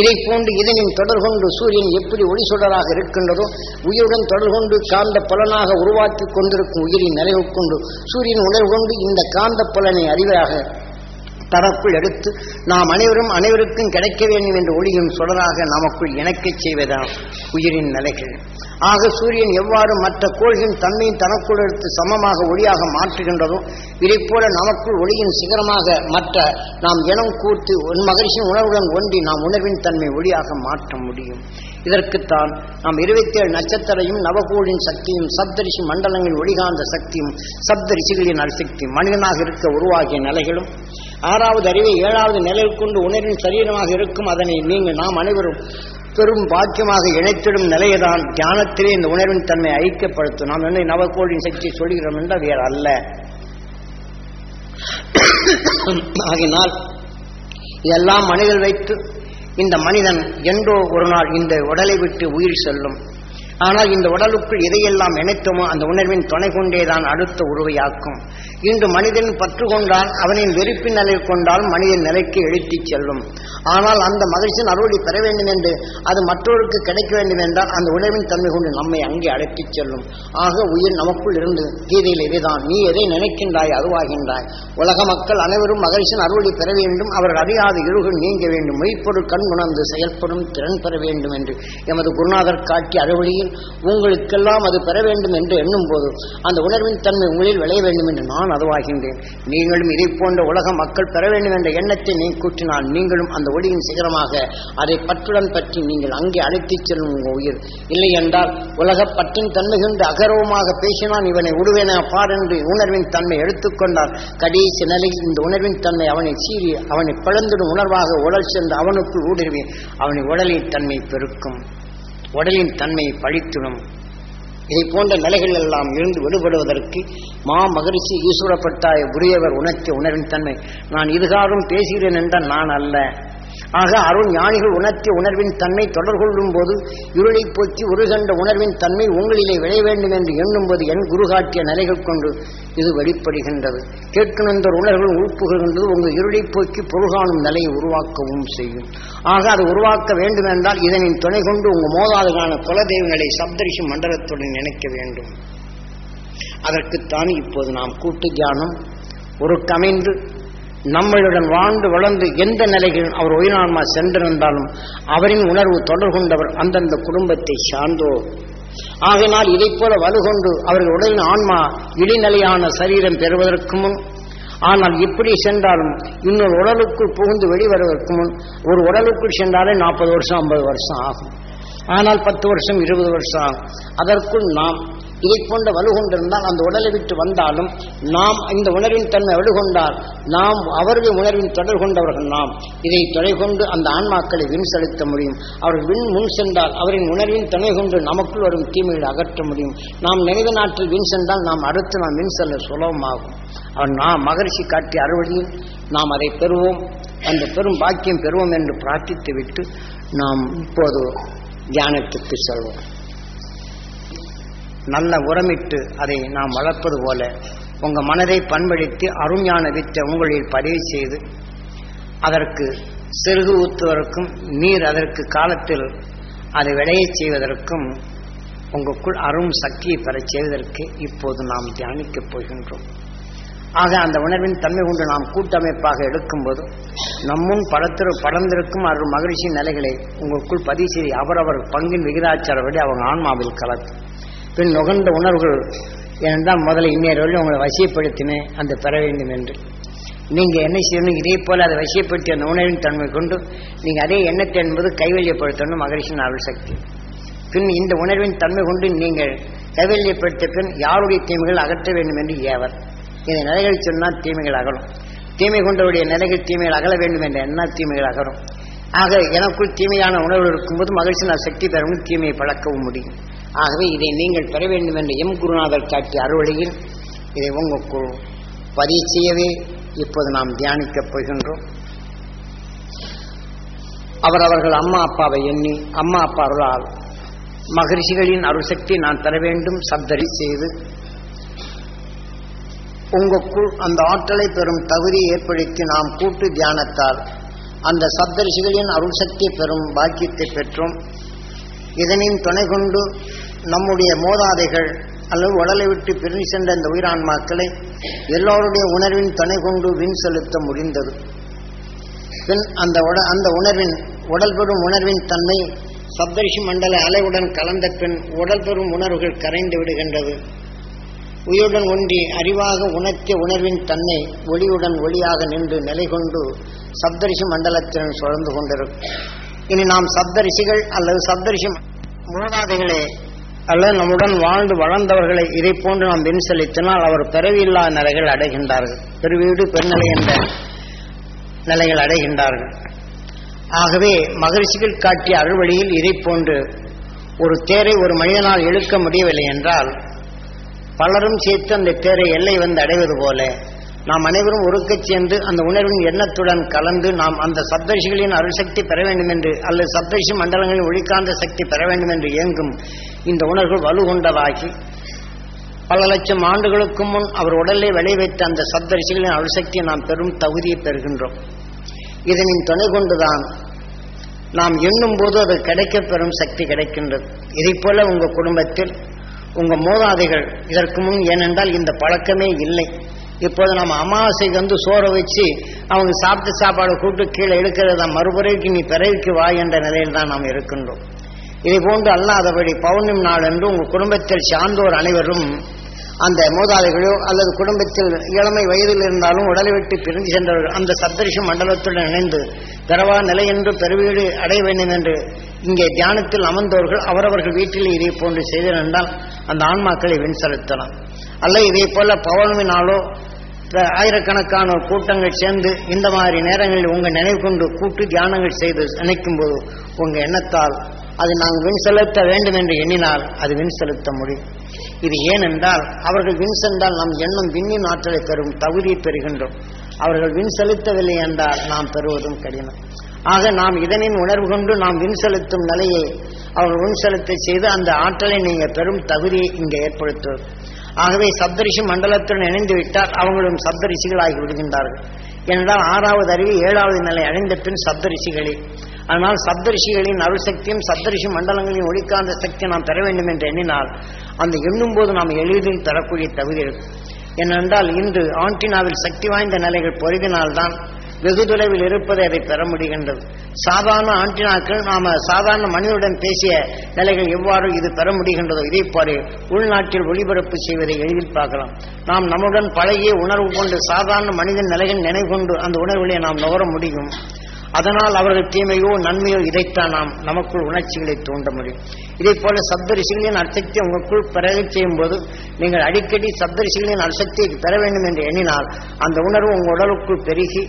இதை போன்று இதனின் தொடர் கொண்டு சூரியன் எப்படி ஒளி சுடராக இருக்கின்றதோ உயிருடன் தொடர் கொண்டு காந்த பலனாக உருவாக்கி கொண்டிருக்கும் உயிரின் நிறைவு கொண்டு சூரியன் உணர்வு கொண்டு இந்த காந்த பலனை அறிவாக தனக்குள் எடுத்து நாம் அனைவருக்கும் கிடைக்க வேண்டும் என்று ஒளியும் சுடராக நமக்குள் இணைக்கச் செய்வதாம் உயிரின் நிலைகள். ஆக சூரியன் எவ்வாறு மற்ற கோள்களின் தன்மையும் தனக்குள் எடுத்து சமமாக ஒளியாக மாற்றுகின்றதோ இதை போல நமக்குள் ஒளியின் சிகரமாக மற்ற நாம் இனம் கூர்த்து மகிழ்ச்சியின் உணர்வுடன் ஒன்றி நாம் உணர்வின் தன்மை ஒளியாக மாற்ற முடியும். இதற்குத்தான் நாம் 27 நட்சத்திரையும் நவகோளின் சக்தியும் சப்தரிஷி மண்டலங்களின் ஒளிகாந்த சக்தியும் சப்தரிஷிகளின் அரிசக்தியும் மனிதனாக இருக்க உருவாகிய நிலைகளும் 6வது அறிவை 7வது நிலையில் கொண்டு உணர்வின் சரீரமாக இருக்கும் அதனை நாம் அனைவரும் பெரும் பாக்கியமாக இணைத்திடும் நிலையதான் தியானத்திலே இந்த உணர்வின் தன்மை ஐக்கியப்படுத்தும். நாம் என்ன நவகோளின் சக்தியை சொல்கிறோம் என்றால் வேறு அல்ல. ஆகினால் இதெல்லாம் மனிதர்கள் வைத்து இந்த மனிதன் என்றோ ஒரு நாள் இந்த உடலை விட்டு உயிர் செல்லும். ஆனால் இந்த உடலுக்குள் எதையெல்லாம் இணைத்தோமோ அந்த உணர்வின் துணை கொண்டேதான் அடுத்த உருவையாக்கும். இன்று மனிதன் பற்று கொண்டால் அவனின் வெறுப்பின் நிலை கொண்டால் மனிதன் நிலைக்கு எழுத்திச் செல்லும். ஆனால் அந்த மகிழ்ச்சியின் அருளை பெற வேண்டும் என்று அது மற்றவருக்கு கிடைக்க வேண்டும் என்றால் அந்த உணர்வின் தன்மை கொண்டு நம்மை அங்கே அழைத்துச் செல்லும். ஆக உயிர் நமக்குள் இருந்து கீதையில் இதுதான் நீ எதை நினைக்கின்றாய் அதுவாகின்றாய். உலக மக்கள் அனைவரும் மகிழ்ச்சியின் அருளை பெற வேண்டும், அவர்கள் அறியாத இருள்கள் நீங்க வேண்டும், மெய்ப்பொருள் கண் உணர்ந்து செயல்படும் திறன் பெற வேண்டும் என்று எமது குருநாதர் காட்டிய அறுவழியில் உங்களுக்கெல்லாம் அது பெற வேண்டும் என்று எண்ணும் போது அந்த உணர்வின் தன்மை உங்களில் விளைய வேண்டும் என்று நான் அதுவாகின்றேன். நீங்களும் இதை போன்ற உலக மக்கள் பெற வேண்டும் என்ற எண்ணத்தை நீ கூட்டினால் நீங்களும் அந்த ஒளியின் சிகரமாக அதை பற்றுடன் பற்றி நீங்கள் அங்கே அழைத்துச் செல்லும் உங்கள் உயிர். இல்லை என்றால் உலக பற்றின் தன்மை கொண்டு அகரவமாக பேசினான் இவனை விடுவேன பார் என்று உணர்வின் தன்மை எடுத்துக்கொண்டால் கடைசி நிலையில் இந்த உணர்வின் தன்மை அவனை சீறி அவனை பிளந்திடும் உணர்வாக உடல் சென்று அவனுக்குள் ஊடுருவி அவனை உடலின் தன்மை பெருக்கும், உடலின் தன்மையை பழித்திடும். இதை போன்ற நிலைகள் எல்லாம் இருந்து விடுபடுவதற்கு மகரிஷி ஈஸ்வரப்பட்டாய உரியவர் உணர்த்திய உணர்வின் தன்மை நான் இதுகாரும் பேசுகிறேன் என்றால் நான் அல்ல. ஆக அருள் ஞானிகள் உணர்த்திய உணர்வின் தன்மை தொடர் கொள்ளும் போது இருளை போக்கி உருகண்ட உணர்வின் தன்மை உங்களிலே விளைய வேண்டும் என்று எண்ணும் போது என் குரு காட்டிய நிலைகள் கொண்டு இது வெளிப்படுகின்றது. கேட்கின்ற உணர்வுகள் உள்புகின்றது உங்கள் இருளை போக்கி பொருள்காணும் நிலையை உருவாக்கவும் செய்யும். ஆக அது உருவாக்க வேண்டும் என்றால் இதனின் துணை கொண்டு உங்கள் மோதாதுகான குலதெய்வங்களை சப்தரிஷி மண்டலத்துடன் இணைக்க வேண்டும். அதற்குத்தான் இப்போது நாம் கூட்டு தியானம் ஒரு கமைந்து நம்மளுடன் வாழ்ந்து வளர்ந்து எந்த நிலைகளில் அவர் உயிரான்மா சென்றிருந்தாலும் அவரின் உணர்வு தொடர் கொண்டவர் அந்தந்த குடும்பத்தை சார்ந்தோர். ஆகையினால் இதை போல வலுகொண்டு அவர்கள் உடலின் ஆன்மா இடைநிலையான சரீரம் பெறுவதற்கு முன், ஆனால் இப்படி சென்றாலும் இன்னொரு உடலுக்குள் புகுந்து வெளிவருவதற்கு முன் ஒரு உடலுக்குள் சென்றாலே 40 வருஷம் 50 வருஷம் ஆகும். ஆனால் 10 வருஷம் 20 வருஷம் ஆகும். அதற்குள் நாம் இதை போன்ற வலுகொண்டிருந்தால் அந்த உடலை விட்டு வந்தாலும் நாம் இந்த உணர்வின் தன்மை வலுகொண்டால் நாம் அவர்கள் உணர்வின் தொடர் கொண்டவர்கள் நாம் இதை தொலை கொண்டு அந்த ஆன்மாக்களை வின் செலுத்த முடியும். அவர்கள் முன் சென்றால் அவரின் உணர்வின் துணை கொண்டு நமக்குள் வரும் தீமைகளை அகற்ற முடியும். நாம் நினைவு நாட்டில் வின் சென்றால் நாம் அடுத்து நாம் வின் செல்ல சுலபமாகும். அவர் நாம் மகரிஷி காட்டிய அறுவடையில் நாம் அதை பெறுவோம், அந்த பெரும் பாக்கியம் பெறுவோம் என்று பிரார்த்தித்து விட்டு நாம் இப்போது தியானத்துக்கு செல்வோம். நல்ல உரமிட்டு அதை நாம் வளர்ப்பது போல உங்கள் மனதை பண்படுத்தி அருஞான வித்தை உங்களில் பதிவு செய்து அதற்கு செருகு ஊற்றுவதற்கும் நீர் அதற்கு காலத்தில் அதை விளையச் செய்வதற்கும் உங்களுக்குள் அரும் சக்தியை பெறச் செய்வதற்கு இப்போது நாம் தியானிக்கப் போகின்றோம். ஆக அந்த உணர்வின் தன்மை கொண்டு நாம் கூட்டமைப்பாக எடுக்கும்போது நம்முன் படர்ந்திருக்கும் அருள் மகிழ்ச்சி நிலைகளை உங்களுக்குள் பதிவு செய்து அவரவர் பங்கின் விகிதாச்சாரப்படி அவங்க ஆன்மாவில் கலக்கும். பின் நுகர்ந்த உணர்வுகள் ஏனென்றால் முதல்ல இன்னொரு வழி உங்களை வசியப்படுத்தினேன் அந்த பெற வேண்டும் என்று நீங்கள் என்ன செய்யணும், இதே போல் அதை வசியப்படுத்தி அந்த உணர்வின் தன்மை கொண்டு நீங்கள் அதே எண்ணத்தை என்பது கைவல்யப்படுத்தணும் மகிழ்ச்சியின் அருள் சக்தி. பின் இந்த உணர்வின் தன்மை கொண்டு நீங்கள் கைவல்யப்படுத்த பின் யாருடைய தீமைகள் அகற்ற வேண்டும் என்று ஏவர். இந்த நிலைகள் சொன்னால் தீமைகள் அகலும். தீமை கொண்டவருடைய நிலைகள் தீமைகள் அகல வேண்டும் என்ற என்ன தீமைகள் அகலும். ஆக எனக்குள் தீமையான உணர்வு இருக்கும்போது மகிழ்ச்சியின் சக்தி பெறவும் தீமையை பழக்கவும் முடியும். ஆகவே இதை நீங்கள் பெற வேண்டும் என்ற எம் குருநாதர் காட்டிய அறுவடையில் இதை உங்களுக்குள் பதிவு செய்யவே இப்போது நாம் தியானிக்கப் போகின்றோம். அவரவர்கள் அம்மா அப்பாவை எண்ணி அம்மா அப்பா அருளால் மகரிஷிகளின் அருள் சக்தி நான் தர வேண்டும் சப்தரி செய்து உங்களுக்குள் அந்த ஆற்றலை பெறும் தகுதியை ஏற்படுத்தி நாம் கூட்டு தியானத்தால் அந்த சப்தரிஷிகளின் அருள் சக்தி பெறும் பாக்கியத்தை பெற்றோம். இதனின் துணை கொண்டு நம்முடைய மூதாதைகள் அல்லது உடலை விட்டு பிரிந்து சென்ற இந்த உயிரான்மாக்களை எல்லோருடைய உணர்வின் துணை கொண்டு விண் செலுத்த முடிந்தது. பின் அந்த உணர்வின் உடல் பெறும் உணர்வின் தன்மை சப்தரிஷி மண்டல அலைவுடன் கலந்த பின் உடல் பெறும் உணர்வுகள் கரைந்து விடுகின்றது. உயிருடன் ஒன்றி அறிவாக உணர்த்திய உணர்வின் தன்மை ஒளியுடன் ஒளியாக நின்று நிலை கொண்டு சப்தரிஷி மண்டலத்தின் சுழந்து கொண்டிருக்கும். இனி நாம் சப்தரிஷிகள் அல்லது சப்தரிஷி மூதாதைகளே அல்லது நம்முடன் வாழ்ந்து வளர்ந்தவர்களை இதை போன்று நாம் வின் செலுத்தினால் அவர் பிறவியில்லா நிலைகள் அடைகின்றார்கள். பெருவீடு பெருநிலை என்ற நிலைகள் அடைகின்றார்கள். ஆகவே மகரிஷிகள் காட்டிய அருள்வழியில் இதை போன்று ஒரு தேரை ஒரு மனிதனால் இழுக்க முடியவில்லை என்றால் பலரும் சேர்த்து அந்த தேரை எல்லை வந்து அடைவது போல நாம் அனைவரும் ஒருக்கச் சேர்ந்து அந்த உணர்வின் எண்ணத்துடன் கலந்து நாம் அந்த சப்தரிஷிகளின் அருள் சக்தி பெற வேண்டும் என்று அல்லது சப்தரிஷி மண்டலங்களின் ஒளிக்காந்த சக்தி பெற வேண்டும் என்று இயங்கும் இந்த உணர்வு வலுகொண்டதாகி பல லட்சம் ஆண்டுகளுக்கு முன் அவர் உடலை விளைவித்த அந்த சப்தரிஷிகளின் அருள் சக்தியை நாம் பெரும் தகுதியை பெறுகின்றோம். இதனின் துணை கொண்டுதான் நாம் எண்ணும் போது அது கிடைக்கப் பெறும் சக்தி கிடைக்கின்றது. இதை போல உங்கள் குடும்பத்தில் உங்கள் மூதாதைகள் இதற்கு முன் ஏனென்றால் இந்த பழக்கமே இல்லை. இப்போது நம்ம அமாவாசைக்கு வந்து சோறை வச்சு அவங்க சாப்பிட்டு சாப்பாடு கூட்டு கீழே எடுக்கிறத மறுபுறைக்கு நீ பிறவிக்கு வா என்ற நிலையில் தான் நாம் இருக்கின்றோம். இதை போன்று அல்லாதபடி பௌர்ணமி நாள் என்று உங்கள் குடும்பத்தில் சார்ந்தோர் அனைவரும் அந்த மூதாதைகளோ அல்லது குடும்பத்தில் இளமை வயதில் இருந்தாலும் உடலை விட்டு பிரிந்து சென்றவர்கள் அந்த சப்தரிஷி மண்டலத்துடன் இணைந்து பிறவா நிலை என்று பெருவீடு அடைய வேண்டும் என்று இங்கே தியானத்தில் அமர்ந்தவர்கள் அவரவர்கள் வீட்டில் இதை போன்று செய்திருந்தால் அந்த ஆன்மாக்களை வின் செலுத்தலாம். அல்ல இதே போல பௌர்ணமி நாளோ ஆயிரக்கணக்கான கூட்டங்கள் சேர்ந்து இந்த மாதிரி நேரங்களில் உங்கள் நினைவு கொண்டு கூட்டு தியானங்கள் செய்து நினைக்கும் போது உங்கள் எண்ணத்தால் அது நாங்கள் வின் செலுத்த வேண்டும் என்று எண்ணினால் அது வின் செலுத்த முடியும். இது ஏனென்றால் அவர்கள் வின் சென்றால் நம் எண்ணம் விண்ணின் ஆற்றலை பெறும் தகுதியை பெறுகின்றோம். அவர்கள் வின் செலுத்தவில்லை என்றால் நாம் பெறுவதும் கடினம். ஆக நாம் இதனின் உணர்வு கொண்டு நாம் வின் செலுத்தும் நிலையை அவர்கள் வின் செலுத்த செய்து அந்த ஆற்றலை நீங்கள் பெறும் தகுதியை இங்கே ஏற்படுத்துவது. ஆகவே சப்தரிஷி மண்டலத்துடன் இணைந்து விட்டால் அவங்களும் சப்தரிஷிகளாகி விடுகின்றார்கள். ஏனென்றால் 6வது அறிவு 7வது நிலை அடைந்த பின் சப்தரிஷிகளே. ஆனால் சப்தரிஷிகளின் அருள் சக்தியும் சப்தரிஷி மண்டலங்களின் ஒளிக்காந்த சக்தியை நாம் பெற வேண்டும் என்று எண்ணினால் அந்த எண்ணும் போது நாம் எளிதில் பெறக்கூடிய தகுதி இருக்கும். ஏனென்றால் இன்று ஆண்டினாவில் சக்தி வாய்ந்த நிலைகள் பொருதினால்தான் வெகு தொலைவில் இருப்பதை அதை பெற முடிகின்றது. சாதாரண ஆண்டினாக்கள் நாம சாதாரண மனிதனுடன் பேசிய நிலைகள் எவ்வாறு இது பெற முடிகின்றதோ இதே போல உள்நாட்டில் ஒளிபரப்பு செய்வதை எளிதில் பார்க்கலாம். நாம் நம்முடன் பழகிய உணர்வு கொண்டு சாதாரண மனிதன் நிலைகள் நினைவு கொண்டு அந்த உணர்வுகளை நாம் நுகர முடியும். அதனால் அவர்கள் தீமையோ நன்மையோ இதைத்தான் நாம் நமக்குள் உணர்ச்சிகளை தூண்ட முடியும். இதே போல சப்தரிஷிகளின் அர்த்தத்தை உங்களுக்குள் பிறகு செய்யும் போது நீங்கள் அடிக்கடி சப்தரிஷிகளின் அர்த்தத்தை பெற வேண்டும் என்று எண்ணினால் அந்த உணர்வு உங்கள் உடலுக்குள் பெருகி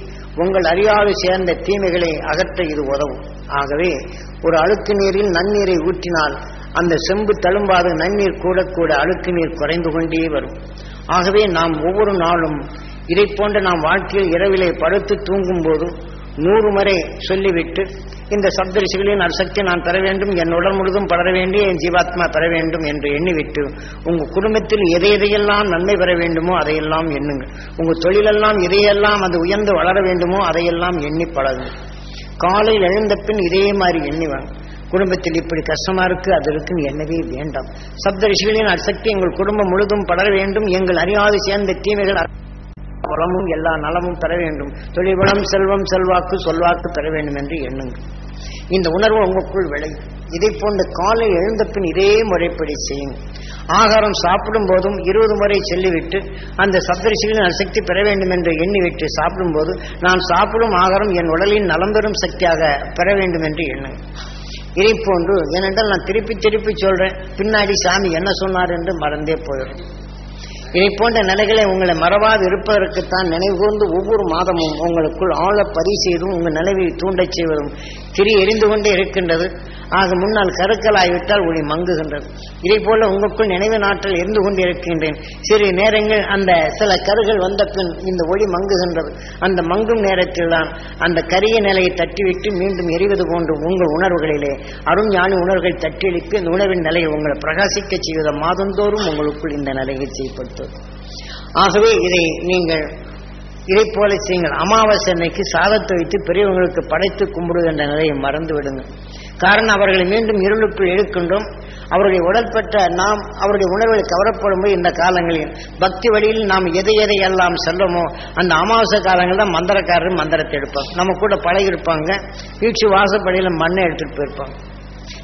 உங்கள் அறியாது சேர்ந்த தீமைகளை அகற்ற இது உதவும். ஆகவே ஒரு அழுக்கு நீரில் நன்னீரை ஊற்றினால் அந்த செம்பு தழும்பாத நன்னீர் கூட கூட அழுக்கு நீர் குறைந்து கொண்டே வரும். ஆகவே நாம் ஒவ்வொரு நாளும் இதை போன்ற நாம் வாழ்க்கையில் இரவிலே படுத்து தூங்கும் போது 100 முறை சொல்லிவிட்டு இந்த சப்தரிஷிகளின் அர்த்தத்தை நான் பெற வேண்டும், என் உடல் முழுதும் படர வேண்டிய என் ஜீவாத்மா பெற வேண்டும் என்று எண்ணிவிட்டு உங்கள் குடும்பத்தில் எதையெல்லாம் நன்மை பெற வேண்டுமோ அதையெல்லாம் எண்ணுங்கள். உங்கள் தொழிலெல்லாம் எதையெல்லாம் அது உயர்ந்து வளர வேண்டுமோ அதையெல்லாம் எண்ணி பழகுங்கள். காலையில் எழுந்த பின் இதே மாதிரி எண்ணிவாங்க. குடும்பத்தில் இப்படி கஷ்டமா இருக்கு அது இருக்குன்னு எண்ணவே வேண்டாம். சப்தரிஷிகளின் அர்த்தத்தை எங்கள் குடும்பம் முழுதும் படர வேண்டும், எங்கள் அறியாது சேர்ந்த தீமைகள் வளமும் எல்லா நலமும் பெற வேண்டும், தொழில் வளம் செல்வம் செல்வாக்கு சொல்வாக்கு பெற வேண்டும் என்று எண்ணுங்கள். இந்த உணர்வு உங்களுக்குள் விளையும். இதை போன்ற காலை எழுந்த பின் இதே முறைப்படி செய்யுங்கள். ஆகாரம் சாப்பிடும் போதும் 20 முறை சொல்லிவிட்டு அந்த சப்தரிஷிகளின் சக்தி பெற வேண்டும் என்று எண்ணிவிட்டு சாப்பிடும் போது நான் சாப்பிடும் ஆகாரம் என் உடலின் நலம் பெறும் சக்தியாக பெற வேண்டும் என்று எண்ணுங்கள். இதை போன்று ஏனென்றால் நான் திருப்பி திருப்பி சொல்றேன், பின்னாடி சாமி என்ன சொன்னார் என்று மறந்தே போயிடும். இதை போன்ற நிலைகளை உங்களை மறவாது இருப்பதற்குத்தான் நினைவு கூர்ந்து ஒவ்வொரு மாதமும் உங்களுக்குள் ஆழ பரிசீலும் உங்கள் நினைவை தூண்டச் செய்வதும் திரி எரிந்து கொண்டே இருக்கின்றது. ஆக முன்னால் கருக்கலாய்விட்டால் ஒளி மங்குகின்றது. இதை போல உங்களுக்குள் நினைவு நாட்டில் இருந்து கொண்டே இருக்கின்றேன். சிறு நேரங்கள் அந்த சில கருகள் வந்த பின் இந்த ஒளி மங்குகின்றது. அந்த மங்கும் நேரத்தில் தான் அந்த கரிய நிலையை தட்டிவிட்டு மீண்டும் எரிவது போன்று உங்கள் உணர்வுகளிலே அருஞானி உணர்வுகள் தட்டி எழுப்பி அந்த உணர்வின் நிலையை உங்களை பிரகாசிக்க செய்வத மாதந்தோறும் உங்களுக்குள் இந்த நிலையை செய்யப்படுத்தும். ஆகவே இதை நீங்கள் இதை போல செய்யுங்கள். அமாவாசை அன்னைக்கு சாதத்தை வைத்து பெரியவங்களுக்கு படைத்து கும்பிடுகின்ற நிலையை மறந்து விடுங்க. காரணம், அவர்களை மீண்டும் இருளுக்குள் எடுக்கின்றோம். அவருடைய உடல்பட்ட நாம் அவருடைய உணர்வுகளை கவரப்படும் போது இந்த காலங்களில் பக்தி வழியில் நாம் எதை எல்லாம் செல்லமோ அந்த அமாவாசை காலங்கள் தான் மந்திரக்காரர் மந்திரத்தை எடுப்பாங்க. நம்ம கூட பழகிருப்பாங்க. வீச்சு வாசப்படியில் மண்ணை எடுத்துட்டு போயிருப்பாங்க.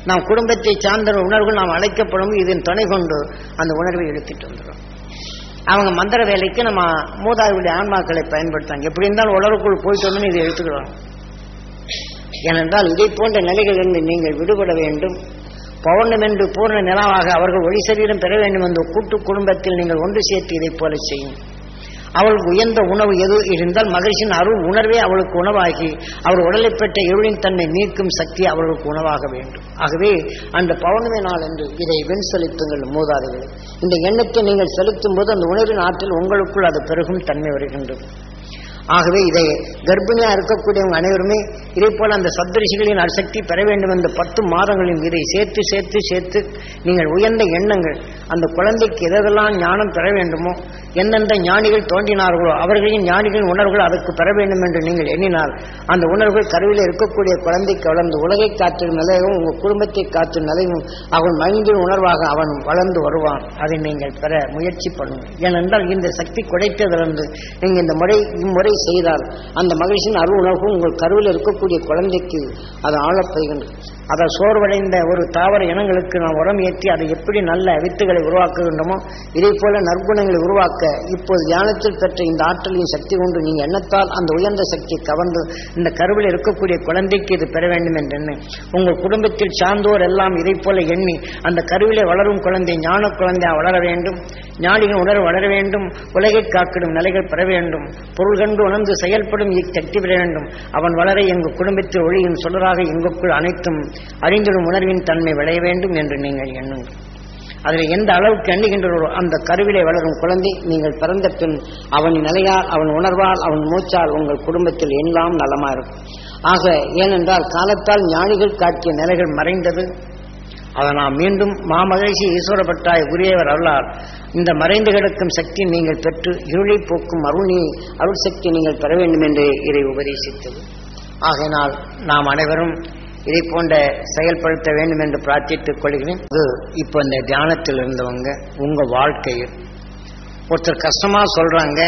நாம் குடும்பத்தை சார்ந்த உணர்வுகள் நாம் அழைக்கப்படும் இதன் துணை கொண்டு அந்த உணர்வை எடுத்துட்டு வந்துடும். அவங்க மந்திர வேலைக்கு நம்ம மூதாதையுடைய ஆன்மாக்களை பயன்படுத்தாங்க. எப்படி இருந்தாலும் உடலுக்குள் போயிட்டு வந்து இதை எடுத்துக்கிறோம். ஏனென்றால் இதை போன்ற நிலைகளிலிருந்து நீங்கள் விடுபட வேண்டும். பௌர்ணம் என்று பூர்ண நிலவாக அவர்கள் ஒளி சரீரம் பெற வேண்டும் என்ற கூட்டு குடும்பத்தில் நீங்கள் ஒன்று சேர்த்து இதை போல செய்யும். அவளுக்கு உயர்ந்த உணவு எது இருந்தால் மகிழ்ச்சியின் அருள் உணர்வே அவளுக்கு உணவாகி அவர் உடலை பெற்ற இருளின் தன்மை நீக்கும் சக்தி அவர்களுக்கு உணவாக வேண்டும். ஆகவே அந்த பௌர்ணமி நாள் என்று இதை வெண் செலுத்துங்கள் மூதாதைகள். இந்த எண்ணத்தை நீங்கள் செலுத்தும் போது அந்த உணர்வின் ஆற்றில் உங்களுக்குள் அது பெருகும் தன்மை வருகின்றது. ஆகவே இதை கர்ப்பிணியா இருக்கக்கூடியவங்க அனைவருமே இதே போல அந்த சப்தரிஷிகளின் அசக்தி பெற வேண்டும் என்ற 10 மாதங்களில் இதை சேர்த்து சேர்த்து சேர்த்து நீங்கள் உயர்ந்த எண்ணங்கள் அந்த குழந்தைக்கு எதெல்லாம் ஞானம் பெற வேண்டுமோ, எந்தெந்த ஞானிகள் தோன்றினார்களோ அவர்களின் ஞானிகளின் உணர்வுகள் அதற்கு பெற வேண்டும் என்று நீங்கள் எண்ணினால் அந்த உணர்வுகள் கருவில் இருக்கக்கூடிய குழந்தைக்கு வளர்ந்து உலகை காற்றும் நிலையும் உங்கள் குடும்பத்தை காற்றும் நிலையும் அவன் மகிழ்ந்தின் உணர்வாக அவன் வளர்ந்து வருவான். அதை நீங்கள் பெற முயற்சி பண்ணுங்கள். ஏனென்றால் இந்த சக்தி குடைத்ததிலிருந்து நீங்கள் இந்த இம்முறை செய்தால் அந்த மகிழ்ச்சியின் அருள் உணர்வு உங்கள் கருவில் இருக்கக்கூடிய குழந்தைக்கு அது ஆழப்படுகின்றது. அதை சோர்வடைந்த ஒரு தாவர இனங்களுக்கு நாம் உரம் ஏற்றி அதை எப்படி நல்ல வித்துகளை உருவாக்குகின்றோமோ இதே போல நற்குணங்களை உருவாக்க இப்போது தியானத்தில் பெற்ற இந்த ஆற்றலின் சக்தி கொண்டு நீங்கள் எண்ணத்தால் அந்த உயர்ந்த சக்தியை கவர்ந்து இந்த கருவில் இருக்கக்கூடிய குழந்தைக்கு இது பெற வேண்டும் என்று எண்ணி உங்கள் குடும்பத்தில் சார்ந்தோர் எல்லாம் இதை போல எண்ணி அந்த கருவிலே வளரும் குழந்தை ஞான குழந்தையா வளர வேண்டும். ஞானிகள் உணர்வு வளர வேண்டும். உலகை காக்கிடும் நிலைகள் பெற வேண்டும். பொருள் கண்டு உணர்ந்து செயல்படும் இச்சக்தி பெற வேண்டும். அவன் வளர எங்கள் குடும்பத்தில் ஒளியின் சொல்லராக எங்களுக்குள் அனைத்தும் அறிந்திடும் உணர்வின் தன்மை விளைய வேண்டும் என்று நீங்கள் எண்ணுங்கள். அதில் எந்த அளவுக்கு எண்ணுகின்றோ அந்த கருவிலே வளரும் குழந்தை நீங்கள் பிறந்த பின் அவன் நிலையால் அவன் உணர்வால் அவன் மூச்சால் உங்கள் குடும்பத்தில் எல்லாம் நலமா இருக்கும். ஆக ஏனென்றால் காலத்தால் ஞானிகள் காட்டிய நிலைகள் மறைந்தது. அதை நாம் மீண்டும் மாமகிழ்ச்சி ஈஸ்வரப்பட்டாய் உரியவர் அருளால் இந்த மறைந்து கிடக்கும் சக்தி நீங்கள் பெற்று இருளை போக்கும் அருள் சக்தி நீங்கள் பெற வேண்டும் என்று இதை உபதேசித்தது. ஆகையினால் நாம் அனைவரும் இதை போன்ற செயல்படுத்த வேண்டும் என்று பிரார்த்தித்துக் கொள்கிறேன். இப்போ இந்த தியானத்தில் இருந்தவங்க உங்க வாழ்க்கையில் ஒருத்தர் கஷ்டமா சொல்றாங்க,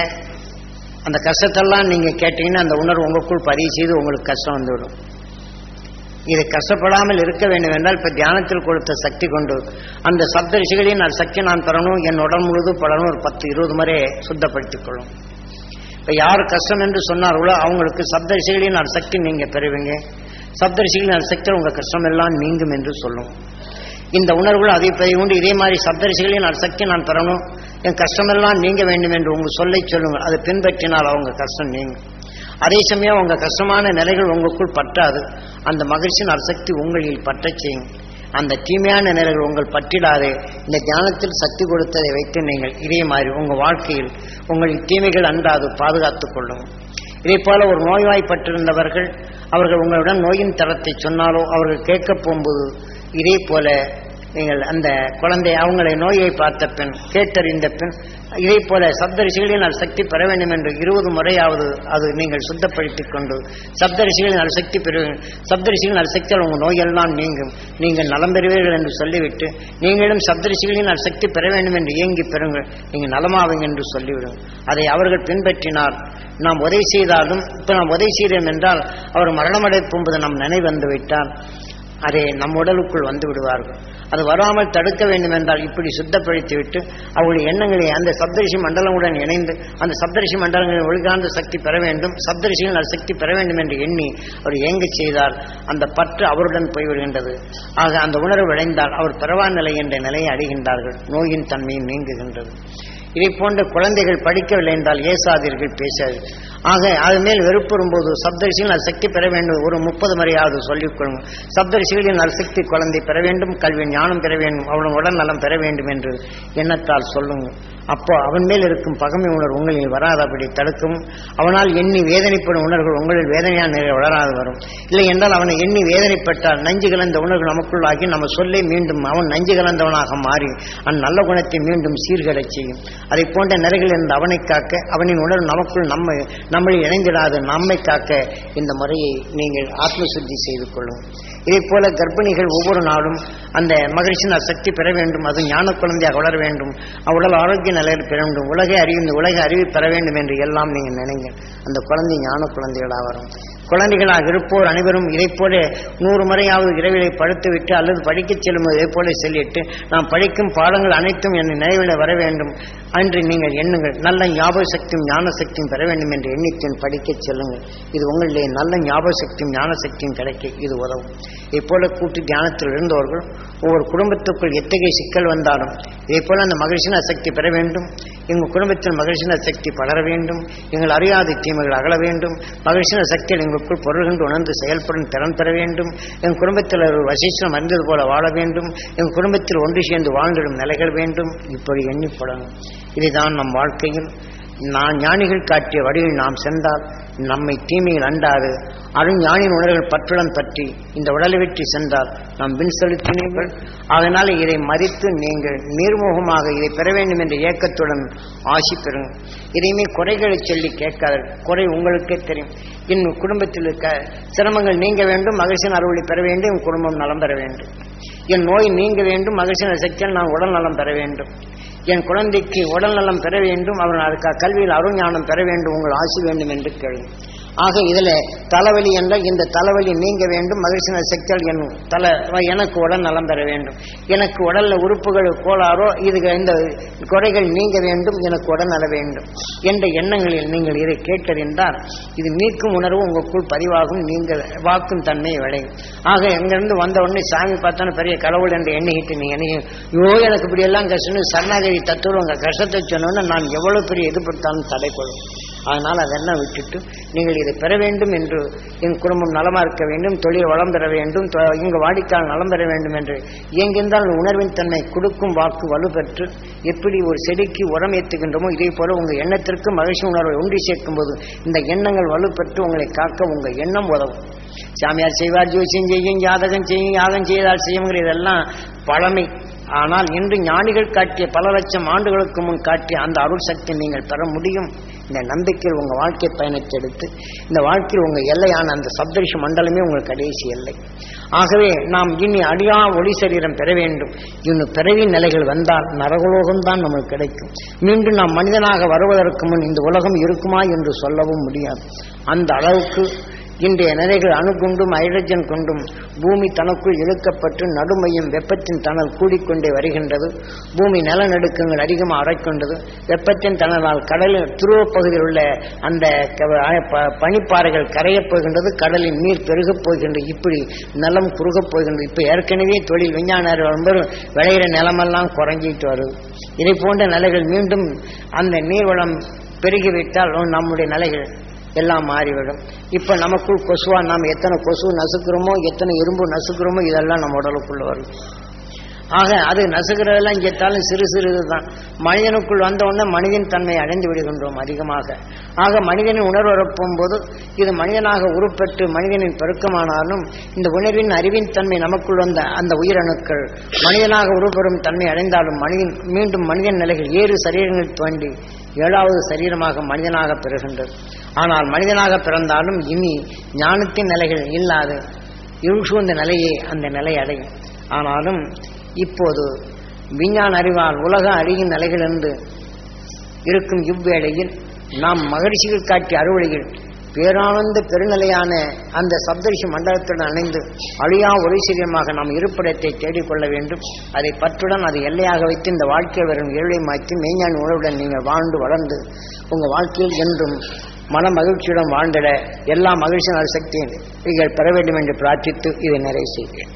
அந்த கஷ்டத்தெல்லாம் நீங்க கேட்டீங்கன்னா அந்த உணர்வு உங்களுக்குள் பதிவு செய்து உங்களுக்கு கஷ்டம் வந்துவிடும். இது கஷ்டப்படாமல் இருக்க வேண்டும் என்றால் இப்ப தியானத்தில் கொடுத்த சக்தி கொண்டு அந்த சப்தரிஷிகளின் சக்தி நான் பெறணும், என் உடல் முழுது படணும், ஒரு 10-20 முறை சுத்தப்படுத்திக் கொள்ளும். இப்ப யார் கஷ்டம் என்று சொன்னார்களோ அவங்களுக்கு சப்தரிஷிகளின் சக்தி நீங்க பெறுவீங்க. சப்தரிஷிகளின் சக்தி உங்க கஷ்டம் எல்லாம் நீங்கும் என்று சொல்லும். இந்த உணர்வுகள் அதை பதிவு கொண்டு இதே மாதிரி சப்தரிஷிகளின் சக்தி நான் பெறணும், என் கஷ்டமெல்லாம் நீங்க வேண்டும் என்று உங்க சொல்லை சொல்லுங்கள். அதை பின்பற்றினால் அவங்க கஷ்டம் நீங்கும். அதே சமயம் உங்க கஷ்டமான நிலைகள் உங்களுக்குள் பற்றாது. அந்த மகிழ்ச்சியின் அசக்தி உங்களில் பற்ற செய்யும். அந்த தீமையான நிலைகள் உங்கள் பற்றிடாதே இந்த தியானத்தில் சக்தி கொடுத்ததை வைத்து நீங்கள் இதே மாதிரி உங்க வாழ்க்கையில் உங்களின் தீமைகள் அன்றாது பாதுகாத்துக் கொள்ளும். இதே போல ஒரு நோய்வாய்ப்பட்டிருந்தவர்கள் அவர்கள் உங்களுடன் நோயின் தரத்தை சொன்னாலோ அவர்கள் கேட்க போகும்போது இதே போல நீங்கள் அந்த குழந்தை அவங்களை நோயை பார்த்த பின் கேட்டறிந்த பின் இதே போல சப்தரிஷிகளின் சக்தி பெற வேண்டும் என்று 20 முறையாவது அது நீங்கள் சுத்தப்படுத்திக் கொண்டு சப்தரிஷிகளின் சக்தி பெறுவீர்கள். சப்தரிஷிகளின் சக்தியால் உங்கள் நோயெல்லாம் நீங்கும், நீங்கள் நலம் பெறுவீர்கள் என்று சொல்லிவிட்டு நீங்களும் சப்தரிஷிகளின் சக்தி பெற வேண்டும் என்று இயங்கி பெறுங்கள், நீங்கள் நலமாவீங்க என்று சொல்லிவிடும். அதை அவர்கள் பின்பற்றினால் நாம் உதவி செய்தாலும் இப்ப நாம் உதவி செய்தோம் என்றால் அவர் மரணமடைப்பும்போது நம் நினைவு வந்து விட்டால் அதை நம் உடலுக்குள் வந்து விடுவார்கள். அது வராமல் தடுக்க வேண்டும் என்றால் இப்படி சுத்தப்படுத்திவிட்டு அவருடைய எண்ணங்களை அந்த சப்தரிஷி மண்டலமுடன் இணைந்து அந்த சப்தரிஷி மண்டலங்களின் ஒழுங்கான சக்தி பெற வேண்டும், சப்தரிஷிகள் சக்தி பெற வேண்டும் என்று எண்ணி அவர் இயங்க செய்தால் அந்த பற்று அவருடன் போய்விடுகின்றது. ஆக அந்த உணர்வு விளைந்தால் அவர் பிறவா நிலை என்ற நிலையை அடைகின்றார்கள். நோயின் தன்மையும் நீங்குகின்றது. இதை போன்ற குழந்தைகள் படிக்கவில்லை என்றால் ஏசாதீர்கள், பேசாது. ஆக அது மேல் வெறுப்புறும்போது சப்தரிசிகள் நற்சக்தி பெற வேண்டும். ஒரு 30 முறையாவது சொல்லிக் கொள்ளுங்கள். சப்தரிசிகளின் நற்சக்தி குழந்தை பெற வேண்டும், கல்வி ஞானம் பெற வேண்டும், அவன் உடல் நலம் பெற வேண்டும் என்று எண்ணத்தால் சொல்லுங்கள். அப்போ அவன் மேல் இருக்கும் பகமை உணர்வு உங்களில் வராதபடி தடுக்கும். அவனால் எண்ணி வேதனைப்படும் உணர்வுகள் உங்களில் வேதனையான நிலை வளராது வரும். இல்லை என்றால் அவனை எண்ணி வேதனைப்பட்டால் நஞ்சு கலந்த உணர்வு நமக்குள்ளாகி நம்ம சொல்லை மீண்டும் அவன் நஞ்சு கலந்தவனாக மாறி நல்ல குணத்தை மீண்டும் சீர்கடச் செய்யும். அதை போன்ற நிலைகள் இருந்து அவனை காக்க, அவனின் உணர்வு நமக்குள் நம்மளில் இணைந்திடாது நம்மை காக்க இந்த முறையை நீங்கள் ஆத்ம சுத்தி செய்து கொள்ளும். இதை போல கர்ப்பிணிகள் ஒவ்வொரு நாளும் அந்த மகிழ்ச்சியின் சக்தி பெற வேண்டும், அது ஞான குழந்தையாக வளர வேண்டும், உடல் ஆரோக்கிய நிலையில் பெற வேண்டும், உலகை அறிவு பெற வேண்டும் என்று எல்லாம் நீங்கள் நினைங்க. அந்த குழந்தை ஞான குழந்தைகளாக வரும். குழந்தைகளாக இருப்போர் அனைவரும் இதை போல 100 முறையாவது இரவிலை படுத்துவிட்டு அல்லது படிக்கச் செல்லும்போது இதை போல சொல்லிட்டு நாம் படிக்கும் பாடங்கள் அனைத்தும் என் நினைவில் வர வேண்டும் அன்று நீங்கள் எண்ணுங்கள். நல்ல ஞாபக சக்தியும் ஞான சக்தியும் பெற வேண்டும் என்று எண்ணித்தேன் படிக்கச் செல்லுங்கள். இது உங்களிலே நல்ல ஞாபக சக்தியும் ஞான சக்தியும் கிடைக்க இது உதவும். இதைப்போல கூட்டு தியானத்தில் இருந்தவர்கள் ஒவ்வொரு குடும்பத்துக்குள் எத்தகைய சிக்கல் வந்தாலும் இதே போல அந்த மகிழ்ச்சின சக்தி பெற வேண்டும். எங்கள் குடும்பத்தில் மகிழ்ச்சின சக்தி பலர வேண்டும். எங்கள் அறியாத தீமைகள் அகல வேண்டும். மகிழ்ச்சின சக்தியில் எங்களுக்குள் பொருள்கண்டு உணர்ந்து செயல்படும் திறன் பெற வேண்டும். எங்கள் குடும்பத்தில் ஒரு வசீசனம் அறிந்தது போல வாழ வேண்டும். எங்கள் குடும்பத்தில் ஒன்று சேர்ந்து வாழ்ந்திடும் நிலைகள் வேண்டும். இப்படி எண்ணிப்படணும். இதைதான் நம் வாழ்க்கையில் ஞானிகள் காட்டிய வழியில் நாம் சென்றால் நம்மை தீமையில் அண்டாது அருஞானின் உணர்வுகள் பற்றுடன் பற்றி இந்த உடலை வெற்றி சென்றால் நாம் பின் செலுத்தினீர்கள். அதனால் இதை மதித்து நீங்கள் நீர்முகமாக இதை பெற வேண்டும் என்ற ஏக்கத்துடன் ஆசி பெறுங்கள். இதையுமே குறைகளை சொல்லி கேட்காத, குறை உங்களுக்கே தெரியும். என் குடும்பத்தில் இருக்க சிரமங்கள் நீங்க வேண்டும், மகிழ்ச்சியின் அறுவடை பெற வேண்டும், என் குடும்பம் நலம் பெற வேண்டும். என் நோய் நீங்க வேண்டும், மகிழ்ச்சியின் சக்தியால் நான் உடல் நலம் பெற வேண்டும். என் குழந்தைக்கு உடல் நலம் பெற வேண்டும், அவன் அதுக்காக கல்வியில் அருஞானம் பெற வேண்டும், உங்கள் ஆசி வேண்டும் என்று கேள்வி. ஆக இதுல தலைவலி என்றால் இந்த தலைவலி நீங்க வேண்டும், மகிழ்ச்சியின் சக்தியால் எனக்கு உடல் நலம் பெற வேண்டும், எனக்கு உடல்ல உறுப்புகள் கோளாறோ இது இந்த குறைகள் நீங்க வேண்டும், எனக்கு உடல் நல வேண்டும் என்ற எண்ணங்களில் நீங்கள் இதை கேட்டறிந்தால் இது மீட்கும் உணர்வு உங்களுக்குள் பதிவாகும். நீங்கள் வாக்கும் தன்மை விளையும். ஆக எங்கிருந்து வந்த உடனே சாமி பார்த்தாலும் பெரிய கடவுள் என்று எண்ணிக்கிட்டு நீங்க எனக்கு இப்படி எல்லாம் கஷ்டம் சரணாகதி தத்துவம் உங்க கஷ்டத்தை சொன்னோன்னு நான் எவ்வளவு பெரிய எதிர்பார்த்தாலும் தடை கொள்ளும். அதனால் அதெல்லாம் விட்டுட்டு நீங்கள் இதை பெற வேண்டும் என்று, என் குடும்பம் நலமா இருக்க வேண்டும், தொழில் வளம் பெற வேண்டும், இங்கு வாடிக்கையாளர் நலம் பெற வேண்டும் என்று எங்கிருந்தால் உணர்வின் தன்மை கொடுக்கும் வாக்கு வலுப்பெற்று எப்படி ஒரு செடிக்கு உரம் ஏற்றுகின்றமோ இதே போல உங்கள் எண்ணத்திற்கு மகிழ்ச்சி உணர்வை ஒன்றி சேர்க்கும் போது இந்த எண்ணங்கள் வலுப்பெற்று உங்களை காக்க உங்கள் எண்ணம் உதவும். சாமியார் செய்வார், ஜோசியம் செய்யும், ஜாதகம் செய்யும், யாகம் செய்தால் செய்யுங்கிற இதெல்லாம் பழமை. ஆனால் இன்று ஞானிகள் காட்டிய பல லட்சம் ஆண்டுகளுக்கு முன் காட்டிய அந்த அருள் சக்தி நீங்கள் பெற முடியும். இந்த நம்பிக்கையில் உங்கள் வாழ்க்கை பயணத்தை எடுத்து இந்த வாழ்க்கையில் உங்கள் எல்லையான அந்த சப்தரிஷி மண்டலமே உங்கள் கடைசி எல்லை. ஆகவே நாம் இனி அடியா ஒளி சரீரம் பெற வேண்டும். இன்னும் பிறவி நிலைகள் வந்தால் நரகலோகம்தான் நமக்கு கிடைக்கும். மீண்டும் நாம் மனிதனாக வருவதற்கு முன் இந்த உலகம் இருக்குமா என்று சொல்லவும் முடியாது. அந்த அளவுக்கு இன்றைய நிலைகள் அணு கொண்டும் ஹைட்ரஜன் கொண்டும் பூமி தனக்குள் இழுக்கப்பட்டு நடுமையும் வெப்பத்தின் தணல் கூடிக்கொண்டே வருகின்றது. பூமி நிலநடுக்கங்கள் அதிகமாக அரைக்கொண்டது. வெப்பத்தின் தணலால் கடலில் துருவப் பகுதியில் உள்ள அந்த பனிப்பாறைகள் கரையப் போகின்றது. கடலின் நீர் பெருகப் போகின்றது. இப்படி நிலம் குறுகப் போகின்றது. இப்போ ஏற்கனவே தொழில் விஞ்ஞான விளையிற நிலமெல்லாம் குறைஞ்சிட்டு வருது. இதை போன்ற நிலைகள் மீண்டும் அந்த நீர்வளம் பெருகிவிட்டால் நம்முடைய நிலைகள் எல்லாம் மாறிவிடும். இப்ப நமக்குள் கொசுவா நாம் எத்தனை கொசு நசுக்கிறோமோ, எத்தனை இரும்பு நசுக்கிறோமோ இதெல்லாம் நம்ம உடலுக்குள்ள வரும். ஆக அது நசுக்கிறதெல்லாம் இங்கேத்தாலும் சிறு சிறுதான். மனிதனுக்குள் வந்த உடனே மனிதன் தன்மை அடைந்து விடுகின்றோம் அதிகமாக. ஆக மனிதனின் உணர்வரப்பும் போது இது மனிதனாக உருப்பெற்று மனிதனின் பெருக்கமானாலும் இந்த உணர்வின் அறிவின் தன்மை நமக்குள் வந்த அந்த உயிரணுக்கள் மனிதனாக உருப்பெறும் தன்மை அடைந்தாலும் மீண்டும் மனிதன் நிலைகள் 7 சரீரங்கள் தோன்றி 7வது சரீரமாக மனிதனாக பெறுகின்றது. ஆனால் மனிதனாக பிறந்தாலும் இனி ஞானத்தின் நிலைகள் இல்லாத இருசூழ்ந்த நிலையே அந்த நிலை அடையும். ஆனாலும் இப்போது விஞ்ஞான அறிவால் உலக அறியும் நிலைகளிலிருந்து இருக்கும் இவ்வேளையில் நாம் மகிழ்ச்சிகள் காட்டிய அறுவடையில் பேரானந்த பெருநிலையான அந்த சப்தரிஷி மண்டலத்துடன் அணைந்து அழியா ஒளி சரீரமாக நாம் இருப்பிடத்தை தேடிக்கொள்ள வேண்டும். அதை பற்றுடன் அதை எல்லையாக வைத்து இந்த வாழ்க்கையில் வரும் இருளை மாற்றி மெய்ஞான உணர்வுடன் நீங்கள் வாழ்ந்து வளர்ந்து உங்கள் வாழ்க்கையில் என்றும் மன மகிழ்ச்சியுடன் வாழ்ந்திட எல்லா மகிழ்ச்சியான சக்தியும் நீங்கள் பெற வேண்டும் என்று பிரார்த்தித்து இதை நிறைவு செய்கிறேன்.